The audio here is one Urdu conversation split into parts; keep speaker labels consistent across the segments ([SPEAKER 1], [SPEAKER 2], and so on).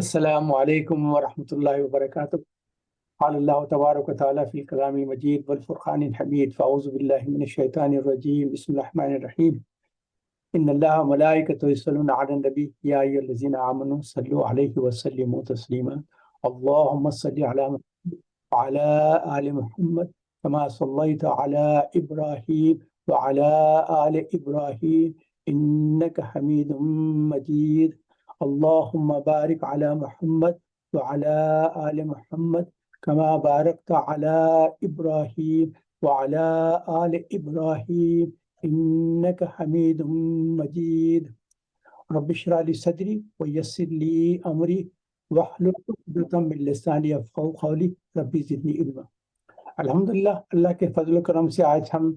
[SPEAKER 1] السلام علیکم ورحمۃ اللہ وبرکاتہ۔ قال اللہ تبارک و تعالیٰ فی الکلام المجید والفرقان الحمید، فاعوذ باللہ من الشیطان الرجیم، بسم اللہ الرحمن الرحیم۔ ان اللہ ملائکۃ یصلون علی النبی یا ایھا الذین آمنوا صلوا علیہ وسلموا تسلیما، اللہم صل علی محمد وعلی آل محمد کما صلیت علی ابراہیم وعلی آل ابراہیم انک حمید مجید، اللهم بارك على محمد وعلى آل محمد كما باركت على إبراهيم وعلى آل إبراهيم إنك حميد مجيد، رب اشرح لي صدري ويسر لي أمري واحلل عقدة من لساني يفقهوا قولي، رب زدني علما۔ الحمدللہ، اللہ کے فضل و کرم سے آج ہم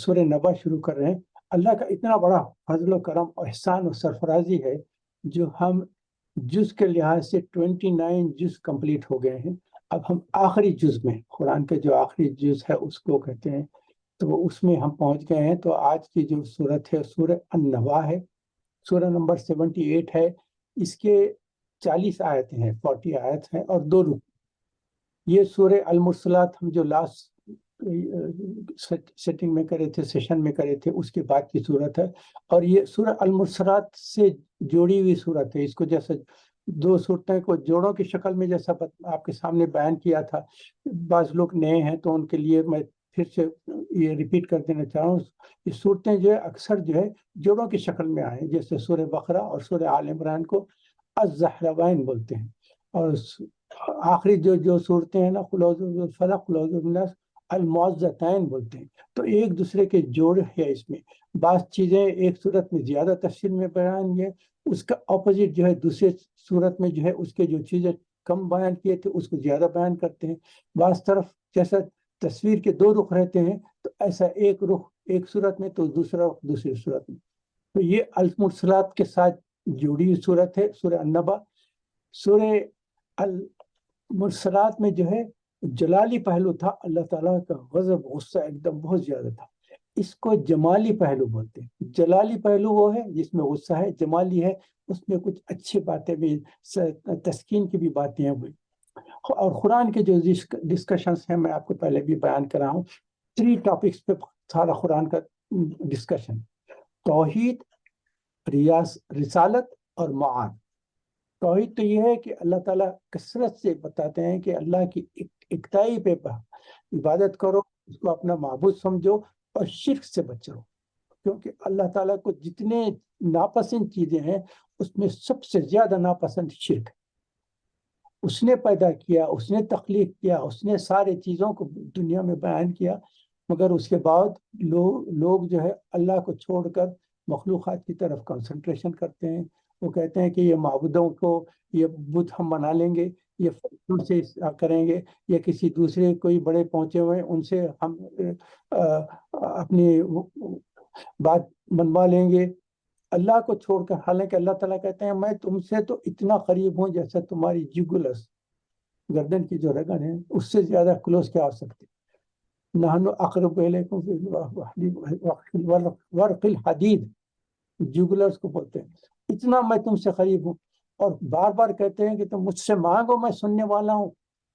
[SPEAKER 1] سورہ نبا شروع کر رہے ہیں۔ اللہ کا اتنا بڑا فضل و کرم اور احسان و سرفرازی ہے جو ہم جز کے لحاظ سے 29 جز کمپلیٹ ہو گئے ہیں۔ اب ہم آخری جز میں، قرآن کا جو آخری جز ہے اس کو کہتے ہیں، تو اس میں ہم پہنچ گئے ہیں۔ تو آج کی جو صورت ہے سورہ النبا ہے، سورہ نمبر 78 ہے۔ اس کے 40 آیتیں ہیں، 40 آیت ہیں اور 2 رکوع۔ یہ سورہ المرسلات ہم جو لاسٹ سیٹنگ میں کرے تھے، سیشن میں کرے تھے، اس کے بعد کی صورت ہے، اور یہ سورہ المرسلات سے جوڑی ہوئی صورت ہے۔ اس کو جیسے 2 صورتیں کو جوڑوں کی شکل میں جیسا آپ کے سامنے بیان کیا تھا، بعض لوگ نئے ہیں تو ان کے لیے میں پھر سے یہ ریپیٹ کر دینا چاہ رہا ہوں۔ یہ صورتیں جو ہے اکثر جو ہے جوڑوں کی شکل میں آئیں، جیسے سورہ بقرہ اور سورہ آل عمران کو الزہروین بولتے ہیں، اور آخری جو صورتیں ہیں نا، قل اعوذ برب الفلق، قل اعوذ برب الناس، المعوذتین بولتے ہیں۔ تو ایک دوسرے کے جوڑ ہے اس میں، بعض چیزیں ایک صورت میں زیادہ تفصیل میں بیان ہے، اس کا اپوزٹ جو ہے دوسرے صورت میں جو ہے اس کے جو چیزیں کم بیان کیے تھے اس کو زیادہ بیان کرتے ہیں۔ بعض طرف جیسا تصویر کے 2 رخ رہتے ہیں، تو ایسا ایک رخ ایک صورت میں تو دوسرا رخ دوسری صورت میں۔ تو یہ المرسلات کے ساتھ جڑی ہوئی صورت ہے سورہ النبا۔ سورہ المرسلات میں جو ہے جلالی پہلو تھا، اللہ تعالیٰ کا غضب، غصہ ایک دم بہت زیادہ تھا۔ اس کو جمالی پہلو بولتے ہیں۔ جلالی پہلو وہ ہے جس میں غصہ ہے، جمالی ہے اس میں کچھ اچھی باتیں بھی، تسکین کی بھی باتیں ہوئی۔ اور قرآن کے جو ڈسکشنز ہیں، میں آپ کو پہلے بھی بیان کر رہا ہوں، 3 ٹاپکس پہ سارا قرآن کا ڈسکشن: توحید، رسالت اور معاد۔ توحید تو یہ ہے کہ اللہ تعالیٰ کثرت سے بتاتے ہیں کہ اللہ کی اکتائی پہ عبادت کرو، اس کو اپنا معبود سمجھو اور شرک سے بچو، کیونکہ اللہ تعالیٰ کو جتنے ناپسند چیزیں ہیں اس میں سب سے زیادہ ناپسند شرک۔ اس نے پیدا کیا، اس نے تخلیق کیا، اس نے سارے چیزوں کو دنیا میں بیان کیا، مگر اس کے بعد لوگ جو ہے اللہ کو چھوڑ کر مخلوقات کی طرف کنسنٹریشن کرتے ہیں۔ وہ کہتے ہیں کہ یہ معبودوں کو، یہ بت ہم بنا لیں گے، یہ فلسفوں سے کریں گے، یا کسی دوسرے کوئی بڑے پہنچے ہوئے ان سے ہم اپنی بات بنوا لیں گے اللہ کو چھوڑ کر۔ حالانکہ اللہ تعالیٰ کہتے ہیں میں تم سے تو اتنا قریب ہوں جیسے تمہاری جگلس، گردن کی جو رگن ہے، اس سے زیادہ کلوز کیا ہو سکتے۔ نحن اقرب الیکم فی ورق الحدید، جگلرز کو بولتے ہیں، اتنا میں تم سے قریب ہوں۔ اور بار بار کہتے ہیں کہ تم مجھ سے مانگو، میں سننے والا ہوں۔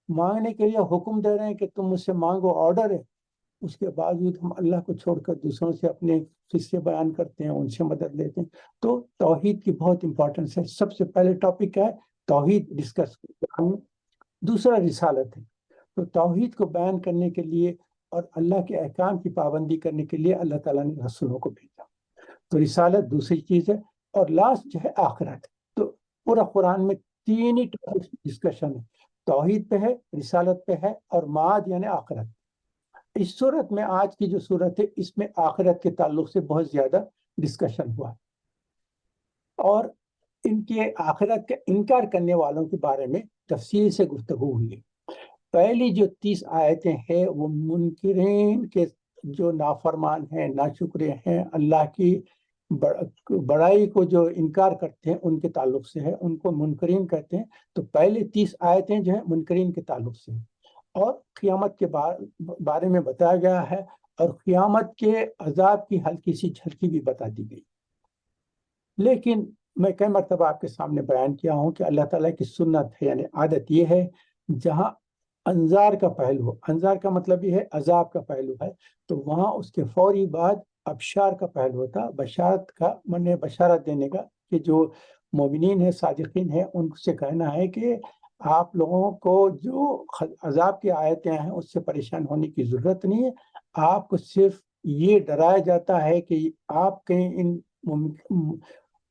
[SPEAKER 1] مانگنے کے لیے حکم دے رہے ہیں کہ تم مجھ سے مانگو، آرڈر ہے۔ اس کے باوجود ہم اللہ کو چھوڑ کر دوسروں سے اپنے قصے بیان کرتے ہیں، ان سے مدد لیتے ہیں۔ تو توحید کی بہت امپورٹنس ہے۔ سب سے پہلے ٹاپک کیا ہے؟ توحید ڈسکس کرتے ہیں۔ دوسرا رسالت ہے۔ تو توحید کو بیان کرنے کے لیے اور اللہ کے احکام کی پابندی کرنے کے لیے اللہ تعالیٰ نے رسولوں کو بھیجا۔ تو رسالت دوسری چیز ہے، اور لاسٹ جو ہے آخرت۔ تو پورا قرآن میں 3 ہی ٹاپکس ڈسکشن ہے، توحید پہ ہے، رسالت پہ ہے، اور معاد یعنی آخرت۔ اس صورت میں، آج کی جو صورت ہے، اس میں آخرت کے تعلق سے بہت زیادہ ڈسکشن ہوا، اور ان کے آخرت کا انکار کرنے والوں کے بارے میں تفصیل سے گفتگو ہوئی ہے۔ پہلی جو 30 آیتیں ہیں وہ منکرین کے، جو نافرمان ہیں، ناشکرے ہیں، اللہ کی بڑائی کو جو انکار کرتے ہیں ان کے تعلق سے ہے، ان کو منکرین کہتے ہیں۔ تو پہلے 30 آیتیں جو ہیں منکرین کے تعلق سے ہیں، اور قیامت کے بارے میں بتایا گیا ہے، اور قیامت کے عذاب کی ہلکی سی جھلکی بھی بتا دی گئی۔ لیکن میں کئی مرتبہ آپ کے سامنے بیان کیا ہوں کہ اللہ تعالیٰ کی سنت ہے، یعنی عادت یہ ہے جہاں انذار کا پہلو ہو، انذار کا مطلب یہ ہے عذاب کا پہلو ہے، تو وہاں اس کے فوری بعد ابشار کا پہلو ہوتا، بشارت کا من بشارت دینے کا، کہ جو مومنین ہیں صادقین ہیں ان سے کہنا ہے کہ آپ لوگوں کو جو عذاب کی آیتیں ہیں اس سے پریشان ہونے کی ضرورت نہیں ہے، آپ کو صرف یہ ڈرایا جاتا ہے کہ آپ کہیں ان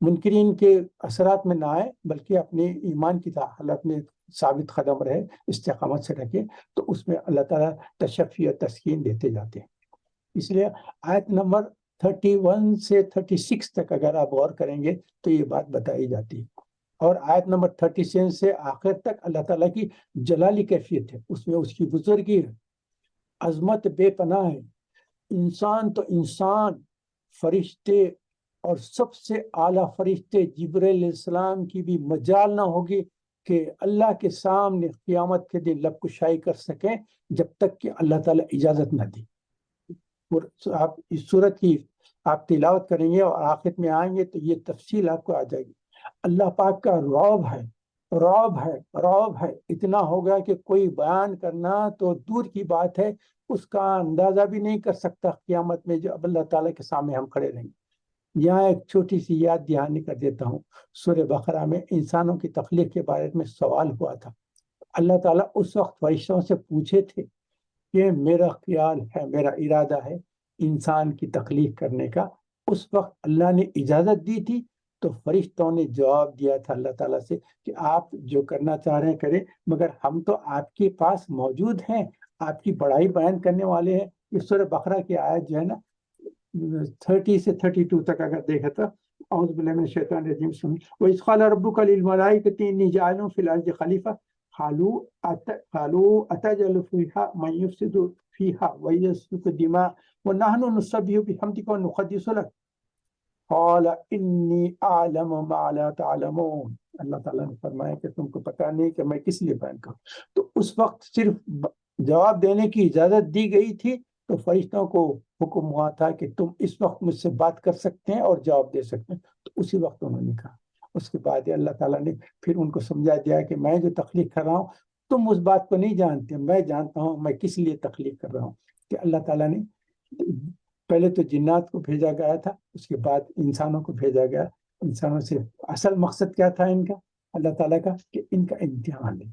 [SPEAKER 1] منکرین کے اثرات میں نہ آئے، بلکہ اپنے ایمان کی حالت میں ثابت قدم رہے، استقامت سے رکھے، تو اس میں اللہ تعالیٰ تشفی اور تسکین دیتے جاتے ہیں۔ اس لیے آیت نمبر 31 سے 36 تک اگر آپ غور کریں گے تو یہ بات بتائی جاتی ہے، اور آیت نمبر 37 سے آخر تک اللہ تعالیٰ کی جلالی کیفیت ہے، اس میں اس کی بزرگی ہے، عظمت بے پناہ ہے، انسان تو انسان، فرشتے اور سب سے اعلیٰ فرشتے جبرائیل علیہ السلام کی بھی مجال نہ ہوگی کہ اللہ کے سامنے قیامت کے دن لب کشائی کر سکیں جب تک کہ اللہ تعالیٰ اجازت نہ دی۔ اور آپ اس صورت کی آپ تلاوت کریں گے اور آخر میں آئیں گے تو یہ تفصیل آپ کو آ جائے گی۔ اللہ پاک کا رعب ہے، رعب ہے، رعب ہے، اتنا ہوگا کہ کوئی بیان کرنا تو دور کی بات ہے، اس کا اندازہ بھی نہیں کر سکتا قیامت میں جو اب اللہ تعالیٰ کے سامنے ہم کھڑے رہیں گے۔ یہاں ایک چھوٹی سی یاد دہانی کر دیتا ہوں، سورہ بقرہ میں انسانوں کی تخلیق کے بارے میں سوال ہوا تھا، اللہ تعالیٰ اس وقت فرشتوں سے پوچھے تھے کہ میرا خیال ہے، میرا ارادہ ہے انسان کی تخلیق کرنے کا، اس وقت اللہ نے اجازت دی تھی، تو فرشتوں نے جواب دیا تھا اللہ تعالیٰ سے کہ آپ جو کرنا چاہ رہے ہیں کریں، مگر ہم تو آپ کے پاس موجود ہیں، آپ کی بڑائی بیان کرنے والے ہیں۔ یہ سورہ بقرہ کی آیت جو ہے نا 30 سے 32 تک اگر دیکھے تو اعوذ باللہ من الشیطان الرجیم وَإِذْ قَالَ رَبُّكَ لِلْمَلَائِكَةِ إِنِّي جَاعِلٌ فِي الْأَرْضِ خَلِيفَةً قالوا أتجعل فيها من يفسد فيها ويسفك الدماء ونحن نسبح بحمدك ونقدس لك قال إني أعلم ما لا تعلمون۔ اللہ تعالیٰ نے فرمایا کہ تم کو پتہ نہیں کہ میں کس لیے بیان کروں، تو اس وقت صرف جواب دینے کی اجازت دی گئی تھی، تو فرشتوں کو حکم ہوا تھا کہ تم اس وقت مجھ سے بات کر سکتے ہیں اور جواب دے سکتے ہیں، تو اسی وقت انہوں نے کہا۔ اس کے بعد اللہ تعالیٰ نے پھر ان کو سمجھا دیا کہ میں جو تخلیق کر رہا ہوں تم اس بات کو نہیں جانتے، میں جانتا ہوں میں کس لیے تخلیق کر رہا ہوں، کہ اللہ تعالیٰ نے پہلے تو جنات کو بھیجا گیا تھا، اس کے بعد انسانوں کو بھیجا گیا۔ انسانوں سے اصل مقصد کیا تھا ان کا، اللہ تعالیٰ کا، کہ ان کا امتحان ہے،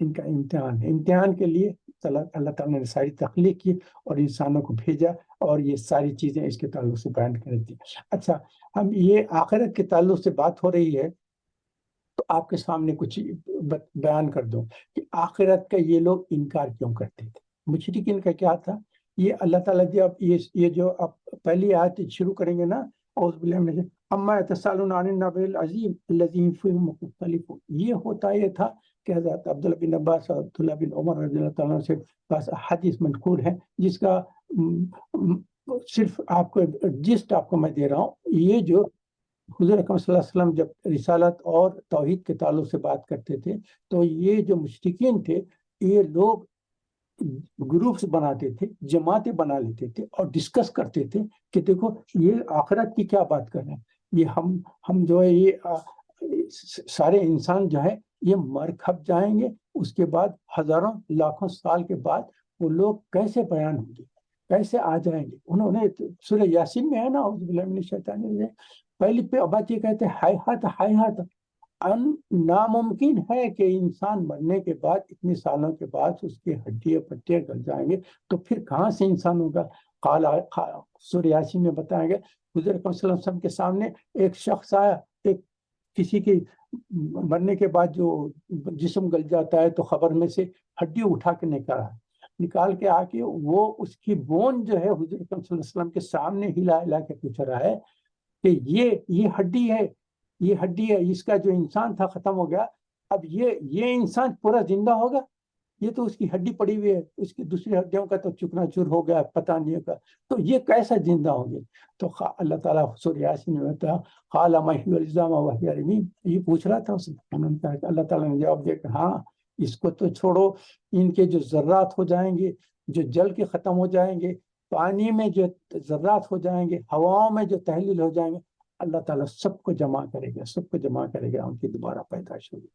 [SPEAKER 1] ان کا امتحان ہے، امتحان کے لیے اللہ تعالیٰ نے ساری تخلیق کی اور انسانوں کو بھیجا، اور یہ ساری چیزیں اس کے تعلق سے بیان کر دی۔ اچھا، ہم یہ آخرت کے تعلق سے بات ہو رہی ہے تو آپ کے سامنے کچھ بیان کر دوں کہ آخرت کا یہ لوگ انکار کیوں کرتے تھے۔ مشرکین کا کیا تھا، یہ اللہ تعالیٰ جب یہ جو آپ پہلی آیت شروع کریں گے نا، اعوذ باللہ من اما یتساءلون عن النبأ العظیم الذی هم فیہ مختلفون، یہ ہوتا یہ تھا کہ حضرت عبداللہ بن عباس اور عبداللہ بن عمر رضی اللہ تعالیٰ سے پاس حدیث منقول ہے، جس کا صرف آپ کو جسٹ آپ کو میں دے رہا ہوں۔ یہ جو حضور اکرم صلی اللہ علیہ وسلم جب رسالت اور توحید کے تعلق سے بات کرتے تھے تو یہ جو مشرکین تھے یہ لوگ گروپس بناتے تھے، جماعتیں بنا لیتے تھے اور ڈسکس کرتے تھے کہ دیکھو یہ آخرت کی کیا بات کر رہے ہیں، یہ ہم جو ہے یہ سارے انسان جو ہے یہ مر کھپ جائیں گے، اس کے بعد ہزاروں لاکھوں سال کے بعد وہ لوگ کیسے بیان ہوں گے، کیسے آ جائیں گے۔ انہوں نے سورہ یاسین میں ہے نا، اعوذ باللہ من الشیطان الرجیم، پہلی پہ بات یہ کہتے ہیں ہائے ہاتھ، ناممکن ہے کہ انسان مرنے کے بعد اتنے سالوں کے بعد اس کے ہڈیاں پٹیاں گل جائیں گے، تو پھر کہاں سے انسان ہوگا۔ سورہ یاسین میں بتایا گیا حضور اکرم صلی اللہ علیہ وسلم کے سامنے ایک شخص آیا، ایک کسی کے مرنے کے بعد جو جسم گل جاتا ہے تو خبر میں سے ہڈی اٹھا کے نکال کے آ کے وہ اس کی بون جو ہے حضور اکرم صلی اللہ علیہ وسلم کے سامنے ہلا کے پوچھ رہا ہے کہ یہ ہڈی ہے، یہ ہڈی ہے، اس کا جو انسان تھا ختم ہو گیا، اب یہ انسان پورا زندہ ہوگا، یہ تو اس کی ہڈی پڑی ہوئی ہے، اس کی دوسری ہڈیوں کا تو چکنا چور ہو گیا، پتہ نہیں ہوگا، تو یہ کیسا زندہ ہوں گے۔ تو اللہ تعالیٰ سورہ یاسین میں بتایا قال ما هي العظام وهي رمیم، یہ پوچھ رہا تھا اسے، انہوں نے کہا کہ اللہ تعالیٰ نے جواب دیا کہ ہاں اس کو تو چھوڑو، ان کے جو ذرات ہو جائیں گے، جو جل کے ختم ہو جائیں گے، پانی میں جو ذرات ہو جائیں گے، ہواؤں میں جو تحلیل ہو جائیں گے، اللہ تعالیٰ سب کو جمع کرے گا، سب کو جمع کرے گا، ان کی دوبارہ پیدائش ہوگی۔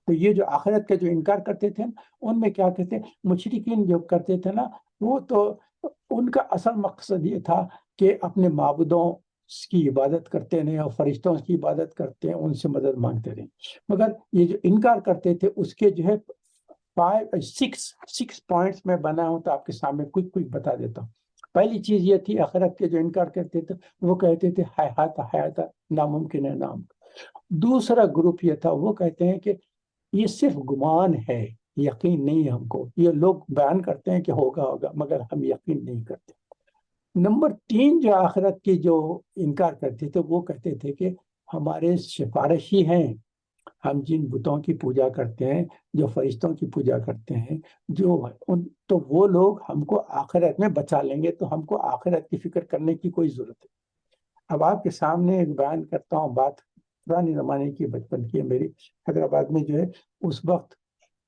[SPEAKER 1] تو یہ جو آخرت کا جو انکار کرتے تھے ان میں کیا کہتے ہیں، مشرکین جو کرتے تھے نا، وہ تو ان کا اصل مقصد یہ تھا کہ اپنے معبودوں کی عبادت کرتے رہیں اور فرشتوں کی عبادت کرتے ہیں، ان سے مدد مانگتے رہیں۔ مگر یہ جو انکار کرتے تھے اس کے جو ہے 6 پوائنٹس میں بنا ہوں، تو آپ کے سامنے کوئی بتا دیتا ہوں۔ پہلی چیز یہ تھی، آخرت کے جو انکار کرتے تھے وہ کہتے تھے حیات حیات، ناممکن ہے نام۔ دوسرا گروپ یہ تھا، وہ کہتے ہیں کہ یہ صرف گمان ہے، یقین نہیں ہے ہم کو، یہ لوگ بیان کرتے ہیں کہ ہوگا مگر ہم یقین نہیں کرتے۔ نمبر 3 جو آخرت کی جو انکار کرتے تھے وہ کہتے تھے کہ ہمارے سفارشی ہیں، ہم جن بتوں کی پوجا کرتے ہیں، جو فرشتوں کی پوجا کرتے ہیں، تو وہ لوگ ہم کو آخرت میں بچا لیں گے، تو ہم کو آخرت کی فکر کرنے کی کوئی ضرورت ہے۔ اب آپ کے سامنے ایک بیان کرتا ہوں بات پرانے زمانے کی، بچپن کی ہے میری۔ حیدرآباد میں جو ہے اس وقت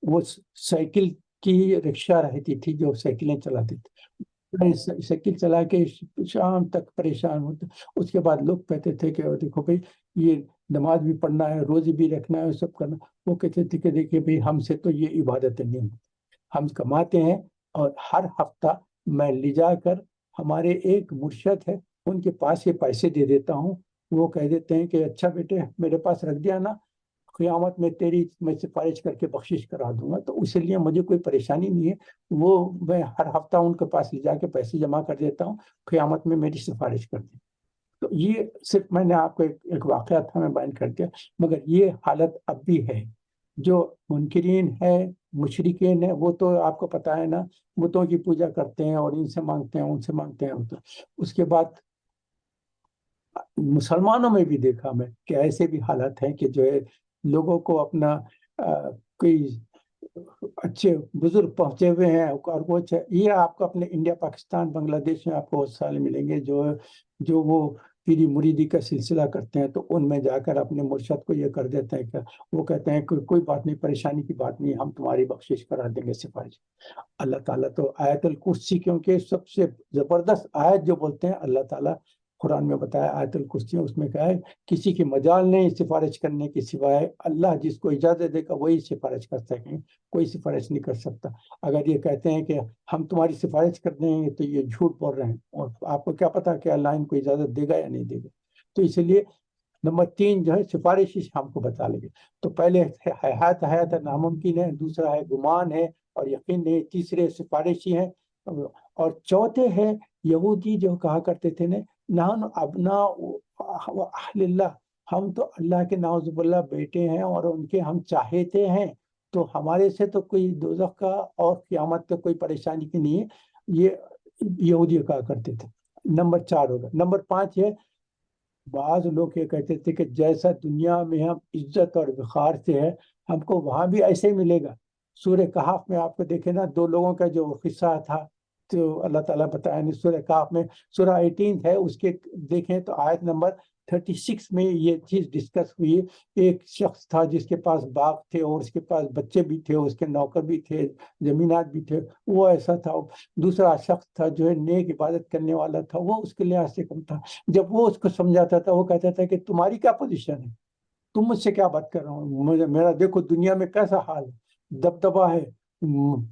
[SPEAKER 1] وہ سائیکل کی رکشہ رہتی تھی، جو سائیکلیں چلاتے تھے، سائیکل چلا کے شام تک پریشان ہوتے۔ اس کے بعد لوگ کہتے تھے کہ دیکھو بھائی، یہ نماز بھی پڑھنا ہے، روزی بھی رکھنا ہے، سب کرنا۔ وہ کہتے تھے کہ دیکھیے بھائی، ہم سے تو یہ عبادت نہیں ہوتی، ہم کماتے ہیں اور ہر ہفتہ میں لے جا کر ہمارے ایک مرشد ہے ان کے پاس یہ پیسے دے دیتا ہوں، وہ کہہ دیتے ہیں کہ اچھا بیٹے میرے پاس رکھ دیا نا، قیامت میں میں سفارش کر کے بخشش کرا دوں گا، تو اس لیے مجھے کوئی پریشانی نہیں ہے، وہ میں ہر ہفتہ ان کے پاس لے جا کے پیسے جمع کر دیتا ہوں، قیامت میں میری سفارش کر دیں۔ تو یہ صرف میں نے آپ کو ایک واقعہ تھا، میں بیان کر دیا، مگر یہ حالت اب بھی ہے۔ جو منکرین ہے، مشرکین ہے، وہ تو آپ کو پتہ ہے نا، بتوں کی پوجا کرتے ہیں اور ان سے مانگتے ہیں، ان سے مانگتے ہیں۔ اس کے بعد مسلمانوں میں بھی دیکھا میں کہ ایسے بھی حالت ہیں کہ جو ہے لوگوں کو اپنا کوئی اچھے بزرگ پہنچے ہوئے ہیں اور وہ یہ آپ کو اپنے انڈیا، پاکستان، بنگلہ دیش میں آپ کو بہت سارے ملیں گے جو وہ پیری مریدی کا سلسلہ کرتے ہیں، تو ان میں جا کر اپنے مرشد کو یہ کر دیتے ہیں کہ وہ کہتے ہیں کہ کوئی بات نہیں، پریشانی کی بات نہیں، ہم تمہاری بخشش کرا دیں گے، سفارش۔ اللہ تعالیٰ تو آیت الکرسی، کیونکہ سب سے زبردست آیت جو بولتے ہیں اللہ تعالیٰ قرآن میں بتایا، آیت الکرسی، اس میں کہا ہے کسی کی مجال نہیں سفارش کرنے کی سوائے اللہ جس کو اجازت دے گا وہی سفارش کر سکیں، کوئی سفارش نہیں کر سکتا۔ اگر یہ کہتے ہیں کہ ہم تمہاری سفارش کر دیں گے تو یہ جھوٹ بول رہے ہیں، اور آپ کو کیا پتا کہ اللہ ان کو اجازت دے گا یا نہیں دے گا۔ تو اس لیے نمبر 3 جو ہے سفارش ہم کو بتا لیں گے۔ تو پہلے حیات ناممکن ہے، دوسرا ہے گمان ہے اور یقین نہیں، تیسرے سفارشی ہیں، اور چوتھے ہے یہودی جو کہا کرتے تھے نحن ابناء و اہل اللہ، ہم تو اللہ کے نعوذ باللہ بیٹے ہیں اور ان کے ہم چاہتے ہیں، تو ہمارے سے تو کوئی دوزخ کا اور قیامت کا کوئی پریشانی کی نہیں ہے، یہ یہودی کہا کرتے تھے۔ نمبر 4 ہوگا۔ نمبر 5 ہے، بعض لوگ یہ کہتے تھے کہ جیسا دنیا میں ہم عزت اور وقار سے ہے، ہم کو وہاں بھی ایسے ہی ملے گا۔ سورہ کہف میں آپ کو دیکھیں نا، 2 لوگوں کا جو قصہ تھا، تو اللہ تعالیٰ بتایا نہیں، سورہ کہف میں سورہ 18 ہے، اس کے دیکھیں تو آیت نمبر 36 میں یہ چیز ڈسکس ہوئی۔ ایک شخص تھا جس کے پاس باغ تھے اور اس کے پاس بچے بھی تھے، اس کے نوکر بھی تھے، زمینات بھی تھے، وہ ایسا تھا۔ دوسرا شخص تھا جو ہے نیک عبادت کرنے والا تھا، وہ اس کے لحاظ سے کم تھا۔ جب وہ اس کو سمجھاتا تھا، وہ کہتا تھا کہ تمہاری کیا پوزیشن ہے، تم مجھ سے کیا بات کر رہا ہوں، میرا دیکھو دنیا میں کیسا حال ہے، دبدبہ ہے،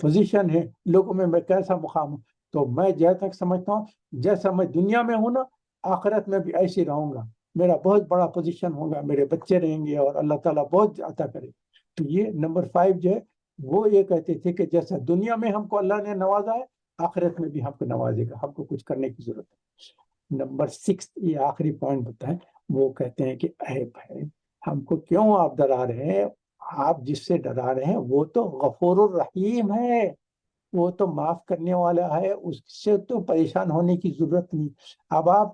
[SPEAKER 1] پوزیشن ہے، لوگوں میں کیسا مقام ہوں۔ تو میں جہاں تک سمجھتا ہوں، جیسا میں دنیا میں ہوں نا، آخرت میں بھی ایسے رہوں گا، میرا بہت بڑا پوزیشن ہوگا، میرے بچے رہیں گے اور اللہ تعالیٰ بہت عطا کرے۔ تو یہ نمبر 5 جو ہے، وہ یہ کہتے تھے کہ جیسا دنیا میں ہم کو اللہ نے نوازا ہے، آخرت میں بھی ہم کو نوازے گا، ہم کو کچھ کرنے کی ضرورت ہے۔ نمبر 6 یہ آخری پوائنٹ بتائیں، وہ کہتے ہیں کہ اے بھائی، ہم کو کیوں آپ ڈرا رہے ہیں، آپ جس سے ڈرا رہے ہیں وہ تو غفور الرحیم ہے، وہ تو معاف کرنے والا ہے، اس سے تو پریشان ہونے کی ضرورت نہیں۔ اب آپ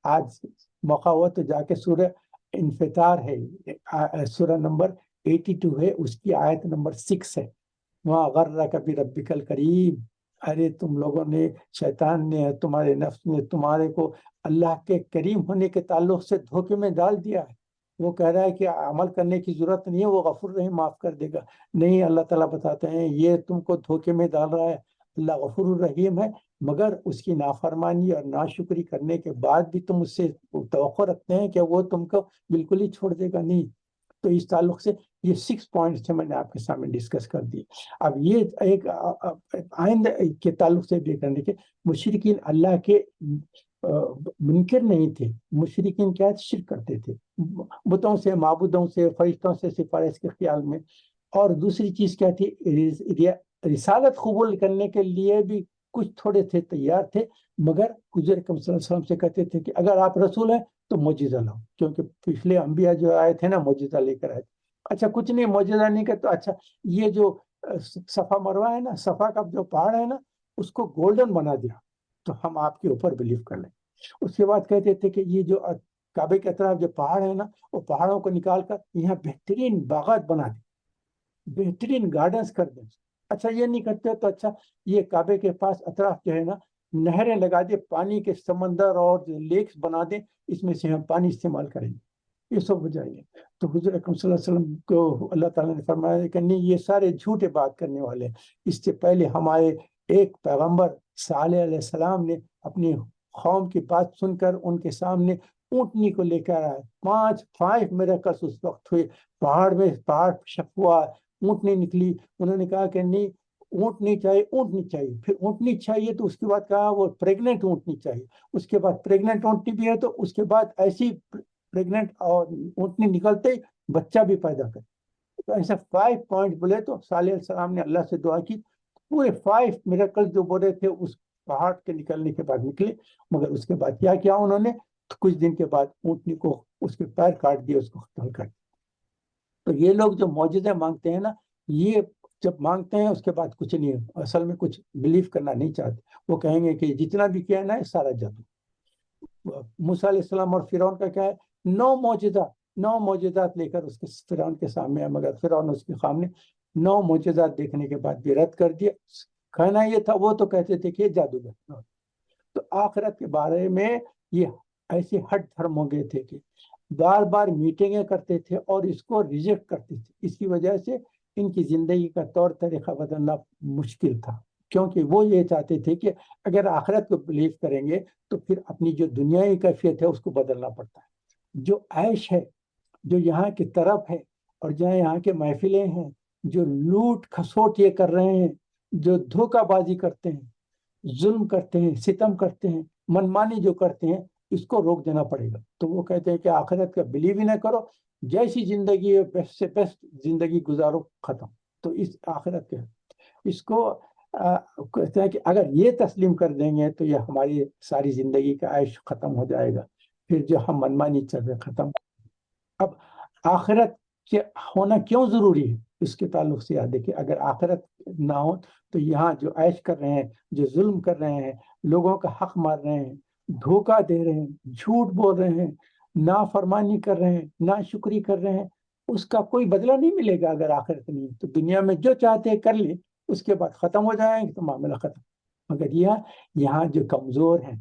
[SPEAKER 1] آج موقع ہوا تو جا کے سورہ انفطار ہے، سورہ نمبر 82 ہے، اس کی آیت نمبر 6 ہے، وہاں غرک بربک الکریم، ارے تم لوگوں نے، شیطان نے، تمہارے نفس نے تمہارے کو اللہ کے کریم ہونے کے تعلق سے دھوکے میں ڈال دیا ہے۔ وہ کہہ رہا ہے کہ عمل کرنے کی ضرورت نہیں ہے، وہ غفور رحیم معاف کر دے گا۔ نہیں، اللہ تعالیٰ بتاتے ہیں یہ تم کو دھوکے میں ڈال رہا ہے، اللہ غفور الرحیم ہے، مگر اس کی نافرمانی اور ناشکری کرنے کے بعد بھی تم اس سے توقع رکھتے ہیں کہ وہ تم کو بالکل ہی چھوڑ دے گا؟ نہیں۔ تو اس تعلق سے یہ 6 پوائنٹس تھے، میں نے آپ کے سامنے ڈسکس کر دی۔ اب یہ ایک آئندہ کے تعلق سے بھی کرنے کے، مشرکین اللہ کے منکر نہیں تھے، مشرکین کیا شرک کرتے تھے بتوں سے، معبودوں سے، فرشتوں سے سفارش کے خیال میں۔ اور دوسری چیز کیا تھی، رسالت قبول کرنے کے لیے بھی کچھ تھوڑے تھے تیار تھے، مگر حضور اکرم صلی اللہ علیہ وسلم سے کہتے تھے کہ اگر آپ رسول ہیں تو معجزہ لاؤ، کیونکہ پچھلے انبیاء جو آئے تھے نا معجزہ لے کر آئے تھے۔ اچھا کچھ نہیں، معجزہ نہیں کہ تو اچھا یہ جو صفا مروہ ہے نا، صفا کا جو پہاڑ ہے نا، اس کو گولڈن بنا دیا تو ہم آپ کے اوپر بلیو کر لیں۔ اس کے بعد کہتے تھے کہ یہ جو کعبے کے اطراف جو پہاڑ ہے نا، وہ پہاڑوں کو نکال کر یہاں بہترین باغات بنا دیں، بہترین گارڈنز کر دیں۔ اچھا یہ نہیں کرتے تو اچھا یہ کعبے کے پاس اطراف جو ہے نا نہریں لگا دے، پانی کے سمندر اور لیکس بنا دیں، اس میں سے ہم پانی استعمال کریں گے، یہ سب ہو جائے گے۔ تو حضور اکرم صلی اللہ علیہ وسلم کو اللہ تعالیٰ نے فرمایا کہ نہیں، یہ سارے جھوٹے بات کرنے والے ہیں۔ اس سے پہلے ہمارے ایک پیغمبر صالح علیہ السلام نے اپنی قوم کی بات سن کر ان کے سامنے اونٹنی کو لے کر آئے، 5 میریکلز اس وقت ہوئے، پہاڑ میں پہاڑ شک ہوا، اونٹنی نکلی، انہوں نے کہا کہ نہیں اونٹنی چاہیے، اونٹنی چاہیے، پھر اونٹنی چاہیے تو اس کے بعد کہا وہ پریگننٹ اونٹنی چاہیے، اس کے بعد پریگننٹ اونٹنی بھی ہے تو اس کے بعد ایسی پریگننٹ اور اونٹنی نکلتے ہی بچہ بھی پیدا کرے۔ تو ایسا 5 پوائنٹ بولے تو صالح علیہ السلام نے اللہ سے دعا کی، پورے 5 میریکل جو بولے تھے اس پہاڑ کے نکلنے کے بعد نکلے۔ مگر اس کے بعد کیا کیا انہوں نے، تو کچھ دن کے بعد اونٹنی کو اس کے پیر کاٹ دیے، اس کو قتل کر دیا۔ تو یہ لوگ جو معجزے مانگتے ہیں نا، یہ جب مانگتے ہیں اس کے بعد کچھ نہیں ہے، اصل میں کچھ بلیو کرنا نہیں چاہتے، وہ کہیں گے کہ جتنا بھی کیا نا سارا جادو۔ موسیٰ علیہ السلام اور فرعون کا کیا ہے، 9 معجزات لے کر اس کے فرعون کے سامنے ہے، مگر فرعون اس کے سامنے 9 معجزات دیکھنے کے بعد بھی رد کر دیا۔ کہنا یہ تھا، وہ تو کہتے تھے کہ یہ جادوگر۔ تو آخرت کے بارے میں یہ ایسے ہٹ دھرم ہو گئے تھے کہ بار بار میٹنگیں کرتے تھے اور اس کو ریجیکٹ کرتے تھے۔ اس کی وجہ سے ان کی زندگی کا طور طریقہ بدلنا مشکل تھا، کیونکہ وہ یہ چاہتے تھے کہ اگر آخرت کو بلیو کریں گے تو پھر اپنی جو دنیائی کیفیت ہے اس کو بدلنا پڑتا ہے۔ جو عیش ہے، جو یہاں کی طرف ہے، اور جہاں یہاں کے محفلیں ہیں، جو لوٹ کھسوٹ یہ کر رہے ہیں، جو دھوکہ بازی کرتے ہیں، ظلم کرتے ہیں، ستم کرتے ہیں، منمانی جو کرتے ہیں، اس کو روک دینا پڑے گا۔ تو وہ کہتے ہیں کہ آخرت کا بلیو ہی نہ کرو، جیسی زندگی ہے بیسٹ سے بیسٹ زندگی گزارو، ختم۔ تو اس آخرت کے اس کو کہتے ہیں کہ اگر یہ تسلیم کر دیں گے تو یہ ہماری ساری زندگی کا عیش ختم ہو جائے گا، پھر جو ہم منمانی چل رہے ختم۔ اب آخرت کے ہونا کیوں ضروری ہے، اس کے تعلق سے یاد دیکھیں، اگر آخرت نہ ہو تو یہاں جو عیش کر رہے ہیں، جو ظلم کر رہے ہیں، لوگوں کا حق مار رہے ہیں، دھوکہ دے رہے ہیں، جھوٹ بول رہے ہیں، نافرمانی کر رہے ہیں، ناشکری کر رہے ہیں، اس کا کوئی بدلہ نہیں ملے گا اگر آخرت نہیں ہے۔ تو دنیا میں جو چاہتے ہیں کر لیں، اس کے بعد ختم ہو جائیں گے تو معاملہ ختم۔ مگر یہاں جو کمزور ہیں،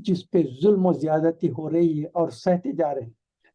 [SPEAKER 1] جس پہ ظلم و زیادتی ہو رہی ہے اور سہتے جا رہے ہیں،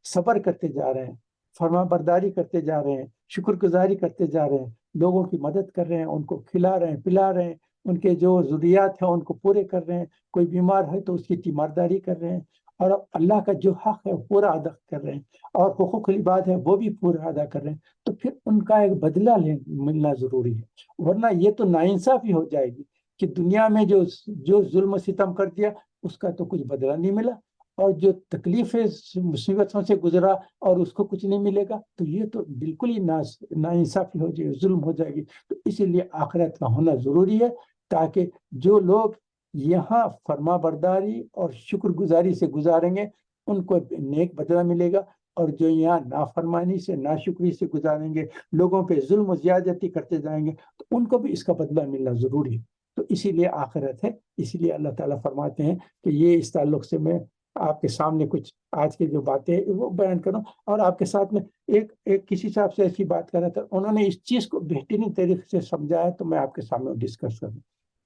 [SPEAKER 1] صبر کرتے جا رہے ہیں، فرما برداری کرتے جا رہے ہیں، شکر گزاری کرتے جا رہے ہیں، لوگوں کی مدد کر رہے ہیں، ان کو کھلا رہے ہیں، پلا رہے ہیں، ان کے جو ضروریات ہیں ان کو پورے کر رہے ہیں، کوئی بیمار ہے تو اس کی تیمارداری کر رہے ہیں، اور اللہ کا جو حق ہے وہ پورا ادا کر رہے ہیں، اور حقوق العباد ہے وہ بھی پورا ادا کر رہے ہیں، تو پھر ان کا ایک بدلہ ملنا ضروری ہے۔ ورنہ یہ تو ناانصافی ہو جائے گی کہ دنیا میں جو ظلم و ستم کر دیا اس کا تو کچھ بدلہ نہیں ملا، اور جو تکلیفیں مصیبتوں سے گزرا اور اس کو کچھ نہیں ملے گا، تو یہ تو بالکل ہی ناانصافی ہو جائے گی، ظلم ہو جائے گی۔ تو اسی لیے آخرت کا ہونا ضروری ہے، تاکہ جو لوگ یہاں فرما برداری اور شکر گزاری سے گزاریں گے ان کو نیک بدلہ ملے گا، اور جو یہاں نافرمانی سے ناشکری سے گزاریں گے، لوگوں پہ ظلم و زیادتی کرتے جائیں گے، تو ان کو بھی اس کا بدلہ ملنا ضروری ہے۔ تو اسی لیے آخرت ہے، اسی لیے اللہ تعالیٰ فرماتے ہیں کہ یہ اس تعلق سے میں آپ کے سامنے کچھ آج کی جو باتیں وہ بیان کروں، اور آپ کے ساتھ میں ایک کسی صاحب سے ایسی بات کر رہا تھا، انہوں نے اس چیز کو بہترین طریقے سے سمجھایا، تو میں آپ کے سامنے ڈسکس کروں۔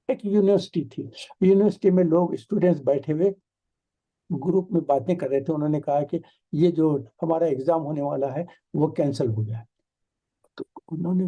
[SPEAKER 1] ایک یونیورسٹی تھی، یونیورسٹی میں لوگ اسٹوڈنٹس بیٹھے ہوئے گروپ میں باتیں کر رہے تھے، انہوں نے کہا کہ یہ جو ہمارا ایگزام ہونے والا ہے وہ کینسل ہو گیا ہے۔ تو انہوں نے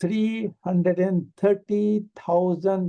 [SPEAKER 1] 330,000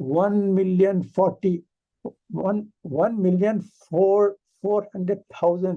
[SPEAKER 1] 1,400,000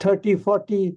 [SPEAKER 1] 30-40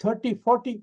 [SPEAKER 1] 30-40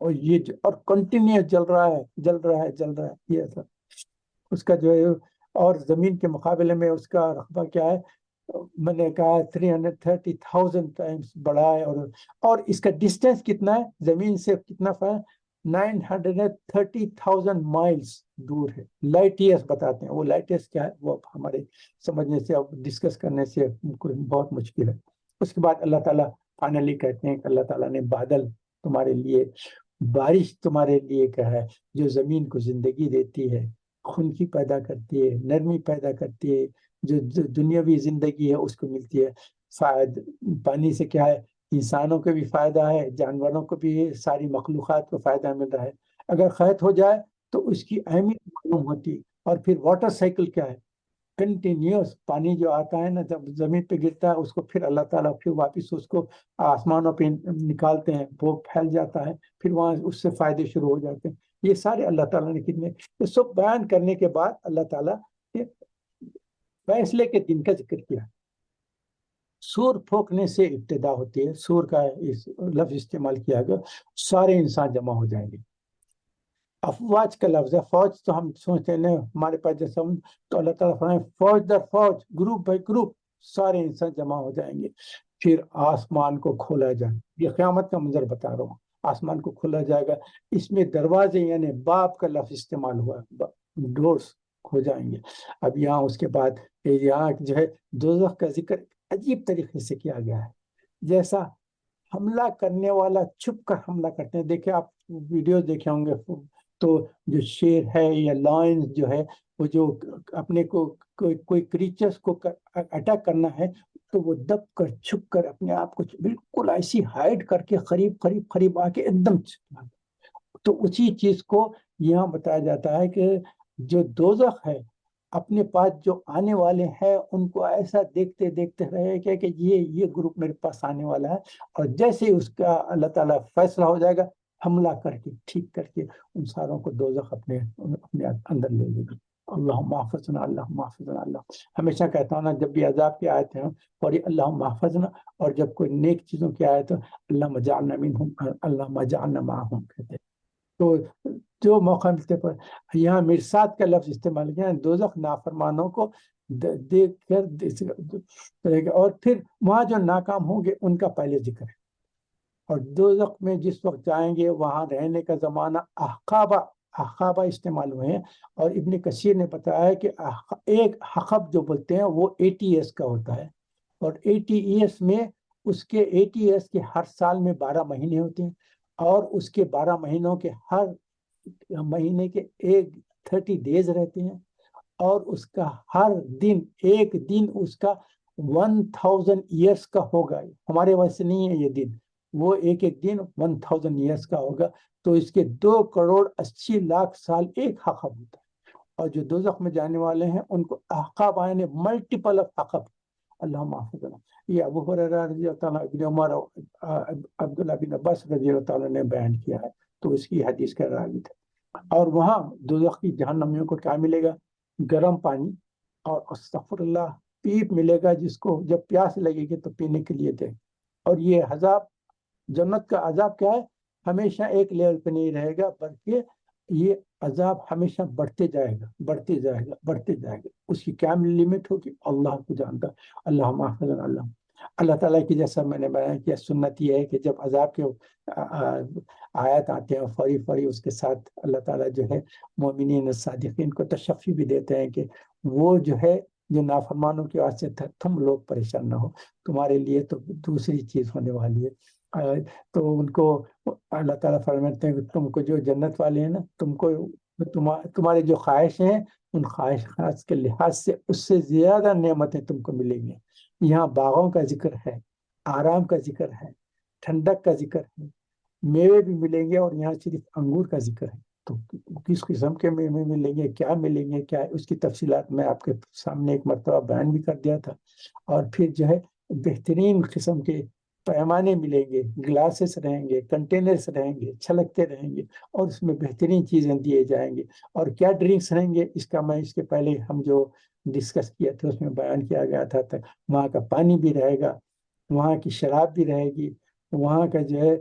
[SPEAKER 1] اور یہ اور کنٹینیوس جل رہا ہے جل رہا ہے جل رہا ہے، یہ ایسا اس کا جو ہے، اور زمین کے مقابلے میں اس کا رقبہ کیا ہے، میں نے کہا 330,000 ٹائمس بڑا ہے، اور اس کا ڈسٹینس کتنا ہے زمین سے، کتنا 930,000 مائلس دور ہے۔ لائٹ ایئرس بتاتے ہیں، وہ لائٹ ایئرس کیا ہے وہ اب ہمارے سمجھنے سے، اب ڈسکس کرنے سے بہت مشکل ہے۔ اس کے بعد اللہ تعالیٰ فائنلی کہتے ہیں کہ اللہ تعالیٰ نے بادل تمہارے لیے، بارش تمہارے لیے کیا ہے، جو زمین کو زندگی دیتی ہے، خنکی پیدا کرتی ہے، نرمی پیدا کرتی ہے، جو دنیاوی زندگی ہے اس کو ملتی ہے۔ فائد پانی سے کیا ہے، انسانوں کو بھی فائدہ ہے، جانوروں کو بھی، ساری مخلوقات کو فائدہ مل رہا ہے۔ اگر قحط ہو جائے تو اس کی اہمیت معلوم ہوتی ہے۔ اور پھر واٹر سائیکل کیا ہے، کنٹینیوس پانی جو آتا ہے نا، جب زمین پہ گرتا ہے اس کو پھر اللہ تعالیٰ پھر واپس اس کو آسمانوں پہ نکالتے ہیں، وہ پھیل جاتا ہے، پھر وہاں اس سے فائدے شروع ہو جاتے ہیں۔ یہ سارے اللہ تعالیٰ نے کتنے، یہ سب بیان کرنے کے بعد اللہ تعالیٰ نے فیصلے کے دن کا ذکر کیا۔ سور پھونکنے سے ابتدا ہوتی ہے، سور کا اس لفظ استعمال کیا گیا، سارے انسان جمع ہو جائیں گے۔ افواج کا لفظ ہے، فوج تو ہم سوچتے ہیں ہمارے پاس جیسا، تو اللہ تعالیٰ فرمائے فوج در فوج، گروپ بائی گروپ سارے انسان جمع ہو جائیں گے۔ پھر آسمان کو کھولا جائے، یہ قیامت کا منظر بتا رہا ہوں، آسمان کو کھولا جائے گا، اس میں دروازے یعنی باب کا لفظ استعمال ہوا ہے، ڈورز ہو جائیں گے۔ اب یہاں اس کے بعد یہاں جو ہے دوزخ کا ذکر عجیب طریقے سے کیا گیا ہے، جیسا حملہ کرنے والا چھپ کر حملہ کرتے ہیں۔ دیکھیں آپ ویڈیوز دیکھے ہوں گے، تو جو شیر ہے یا لائن جو ہے، وہ جو اپنے کو کوئی کریچرز کو اٹیک کرنا ہے تو وہ دب کر چھپ کر اپنے آپ کو بالکل ایسی ہائڈ کر کے قریب قریب قریب آ کے ایک دم، تو اسی چیز کو یہاں بتایا جاتا ہے کہ جو دوزخ ہے اپنے پاس جو آنے والے ہیں ان کو ایسا دیکھتے دیکھتے رہے کہ یہ گروپ میرے پاس آنے والا ہے، اور جیسے اس کا اللہ تعالیٰ فیصلہ ہو جائے گا، حملہ کر کے ٹھیک کر کے ان ساروں کو دوزخ اپنے اندر لے لے گا۔ اللہ محفظنا، اللہ محفظنا، اللہ ہمیشہ کہتا ہوں نا، جب بھی عذاب کی آیتیں ہوں اور یہ اللہ محفظنا، اور جب کوئی نیک چیزوں کی آیت ہو اللہ مجعلنا منہم، اللہ مجعلنا معہم کہتے ہیں۔ تو جو موقع ملتے پر یہاں مرصاد کا لفظ استعمال کیا ہے، دوزخ نافرمانوں کو دیکھ کر، اور پھر وہاں جو ناکام ہوں گے ان کا پہلے ذکر ہے۔ اور دوزخ میں جس وقت جائیں گے وہاں رہنے کا زمانہ احقابہ، احقابہ استعمال ہوئے ہیں، اور ابن کثیر نے بتایا ہے کہ ایک حقب جو بولتے ہیں وہ 80 ایئرس کا ہوتا ہے، اور 80 ایئرس میں اس کے 80 ایئرس کے ہر سال میں 12 مہینے ہوتے ہیں، اور اس کے 12 مہینوں کے ہر مہینے کے 30 ڈیز رہتے ہیں، اور اس کا ہر دن ایک دن اس کا 1000 ایئرس کا ہوگا۔ ہمارے ویسے نہیں ہے یہ دن، وہ ایک ایک دن 1000 ایئرس کا ہوگا، تو اس کے 2,80,00,000 سال ایک حقب ہوتا ہے۔ اور جو دوزخ میں جانے والے ہیں ان کو احقاب آئے ہیں، ملٹیپل آف حقب، اللہ محفظنا۔ یہ ابو ہریرہ رضی اللہ تعالیٰ، ابن عمر، عبداللہ بن عباس رضی اللہ تعالیٰ نے بیان کیا ہے، تو اس کی حدیث کا راوی تھا۔ اور وہاں دوزخ کی جہنمیوں کو کیا ملے گا، گرم پانی، اور استغفر اللہ، پیپ ملے گا جس کو جب پیاس لگے گی تو پینے کے لیے دے۔ اور یہ عذاب، جنت کا عذاب کیا ہے، ہمیشہ ایک لیول پہ نہیں رہے گا، بلکہ یہ عذاب ہمیشہ بڑھتے جائے گا، بڑھتے جائے گا، بڑھتے جائے گا۔ اس کی کیا لمٹ ہوگی اللہ کو جانتا۔ اللہ محفظنا، اللہ اللہ تعالیٰ کی، جیسا میں نے بیان کیا، سنت یہ ہے کہ جب عذاب کے آیات آتے ہیں فوری فوری اس کے ساتھ اللہ تعالیٰ جو ہے مومنین صادقین کو تشفی بھی دیتے ہیں کہ وہ جو ہے جو نافرمانوں کی واسطے تم لوگ پریشان نہ ہو، تمہارے لیے تو دوسری چیز ہونے والی ہے۔ تو ان کو اللہ تعالیٰ فرماتے ہیں کہ تم کو جو جنت والے ہیں نا، تم کو تمہارے جو خواہشیں ہیں ان خواہشات کے لحاظ سے اس سے زیادہ نعمتیں تم کو ملیں گی۔ یہاں باغوں کا ذکر ہے، آرام کا ذکر ہے، ٹھنڈک کا ذکر ہے، میوے بھی ملیں گے، اور یہاں صرف انگور کا ذکر ہے۔ تو کس قسم کے میوے ملیں گے، کیا ملیں گے، کیا اس کی تفصیلات میں آپ کے سامنے ایک مرتبہ بیان بھی کر دیا تھا۔ اور پھر جو ہے بہترین قسم کے پیمانے ملیں گے، گلاسز رہیں گے، کنٹینرز رہیں گے، چھلکتے رہیں گے، اور اس میں بہترین چیزیں دیے جائیں گے۔ اور کیا ڈرنکس رہیں گے، اس کا میں اس کے پہلے ہم جو ڈسکس کیا تھا اس میں بیان کیا گیا تھا، وہاں کا پانی بھی رہے گا، وہاں کی شراب بھی رہے گی، وہاں کا جو ہے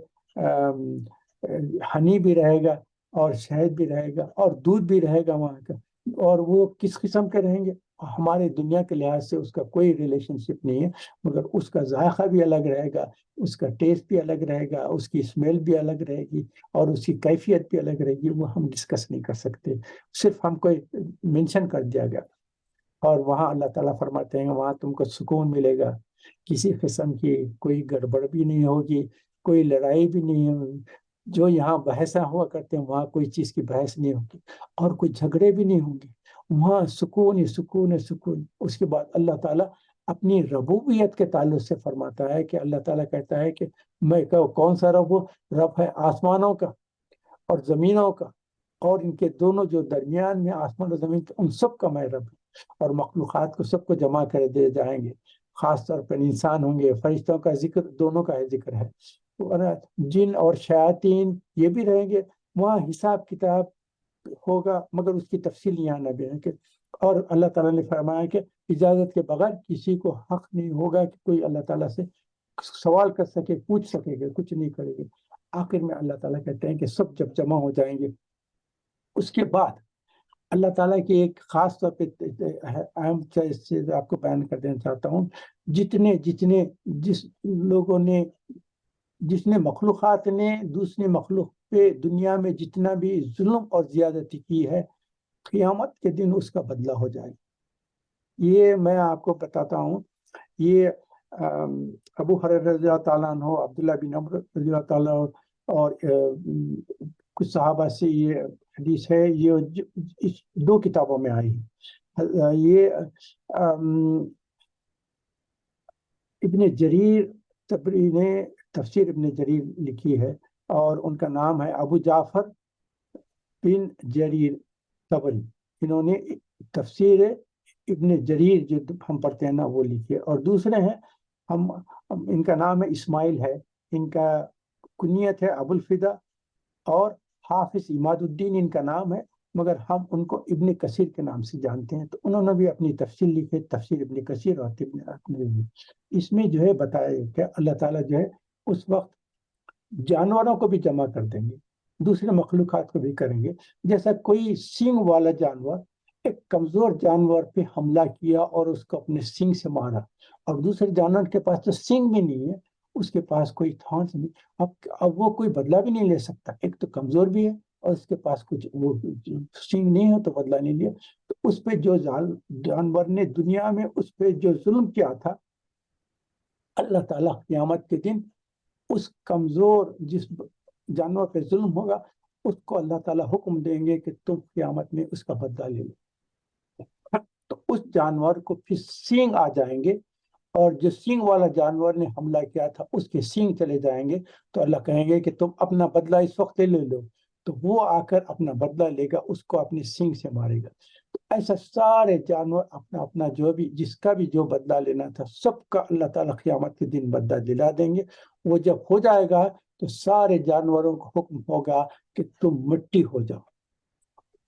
[SPEAKER 1] ہنی بھی رہے گا اور شہد بھی رہے گا اور دودھ بھی رہے گا وہاں کا، اور وہ کس قسم کے رہیں گے؟ ہمارے دنیا کے لحاظ سے اس کا کوئی ریلیشن شپ نہیں ہے، مگر اس کا ذائقہ بھی الگ رہے گا، اس کا ٹیسٹ بھی الگ رہے گا، اس کی اسمیل بھی الگ رہے گی، اور اس کی کیفیت بھی الگ رہے گی، وہ ہم ڈسکس نہیں کر سکتے، صرف ہم کو مینشن کر دیا گیا۔ اور وہاں اللہ تعالیٰ فرماتے ہیں وہاں تم کو سکون ملے گا، کسی قسم کی کوئی گڑبڑ بھی نہیں ہوگی، کوئی لڑائی بھی نہیں ہوگی، جو یہاں بحثیں ہوا کرتے ہیں وہاں کوئی چیز کی بحث نہیں ہوگی، اور کوئی جھگڑے بھی نہیں ہوں گے، وہاں سکون ہی سکون ہے، سکون۔ اس کے بعد اللہ تعالیٰ اپنی ربوبیت کے تعلق سے فرماتا ہے کہ اللہ تعالیٰ کہتا ہے کہ میں کون سا رب ہوں؟ رب ہے آسمانوں کا اور زمینوں کا، اور ان کے دونوں جو درمیان میں آسمان اور زمین، ان سب کا میں رب ہوں، اور مخلوقات کو سب کو جمع کر دے جائیں گے، خاص طور پر انسان ہوں گے، فرشتوں کا ذکر دونوں کا ذکر ہے، اور جن اور شیاطین یہ بھی رہیں گے، وہاں حساب کتاب ہوگا، مگر اس کی تفصیل یہاں نہ بھی ہے کہ، اور اللہ تعالیٰ نے فرمایا کہ اجازت کے بغیر کسی کو حق نہیں ہوگا کہ کوئی اللہ تعالیٰ سے سوال کر سکے، پوچھ سکے گا، کچھ نہیں کرے گا۔ آخر میں اللہ تعالیٰ کہتے ہیں کہ سب جب جمع ہو جائیں گے، اس کے بعد اللہ تعالیٰ کی ایک خاص طور پہ اہم چیز آپ کو بیان کر دینا چاہتا ہوں۔ جتنے جتنے جس لوگوں نے، جس نے مخلوقات نے دوسری مخلوق پہ دنیا میں جتنا بھی ظلم اور زیادتی کی ہے، قیامت کے دن اس کا بدلہ ہو جائے گا۔ یہ میں آپ کو بتاتا ہوں، یہ ابو ہریرہ رضی اللہ تعالیٰ عنہ، عبداللہ بن عمر رضی اللہ تعالیٰ عنہ، اور کچھ صحابہ سے یہ حدیث ہے، یہ اس دو کتابوں میں آئی ہے۔ یہ ابن جریر طبری نے تفسیر ابن جریر لکھی ہے، اور ان کا نام ہے ابو جعفر بن جریر طبری، انہوں نے تفسیر ابن جریر جو ہم پڑھتے ہیں نا وہ لکھی ہے۔ اور دوسرے ہیں ان کا نام ہے اسماعیل ہے، ان کا کنیت ہے ابو الفدا، اور حافظ عماد الدین ان کا نام ہے، مگر ہم ان کو ابن کثیر کے نام سے جانتے ہیں۔ تو انہوں نے بھی اپنی تفسیر لکھی، تفسیر ابن کثیر، اور اس میں جو ہے بتایا کہ اللہ تعالیٰ جو ہے اس وقت جانوروں کو بھی جمع کر دیں گے، دوسرے مخلوقات کو بھی کریں گے۔ جیسا کوئی سینگ والا جانور ایک کمزور جانور پہ حملہ کیا اور اس کو اپنے سینگ سے مارا، اور دوسرے جانور کے پاس تو سینگ بھی نہیں ہے، اس کے پاس کوئی تھانس نہیں، اب وہ کوئی بدلہ بھی نہیں لے سکتا، ایک تو کمزور بھی ہے اور اس کے پاس کچھ وہ سینگ نہیں ہے تو بدلہ نہیں لیا۔ تو اس پہ جو جانور نے دنیا میں اس پہ جو ظلم کیا تھا، اللہ تعالیٰ قیامت کے دن اس کمزور جس جانور پہ ظلم ہوگا اس کو اللہ تعالیٰ حکم دیں گے کہ تم قیامت میں اس کا بدلہ لے لو۔ تو اس جانور کو پھر سینگ آ جائیں گے، اور جو سینگ والا جانور نے حملہ کیا تھا اس کے سینگ چلے جائیں گے، تو اللہ کہیں گے کہ تم اپنا بدلہ اس وقت لے لو، تو وہ آ کر اپنا بدلہ لے گا، اس کو اپنی سینگ سے مارے گا۔ تو ایسا سارے جانور اپنا اپنا جو بھی جس کا بھی جو بدلہ لینا تھا سب کا اللہ تعالیٰ قیامت کے دن بدلہ دلا دیں گے۔ وہ جب ہو جائے گا تو سارے جانوروں کو حکم ہوگا کہ تم مٹی ہو جاؤ۔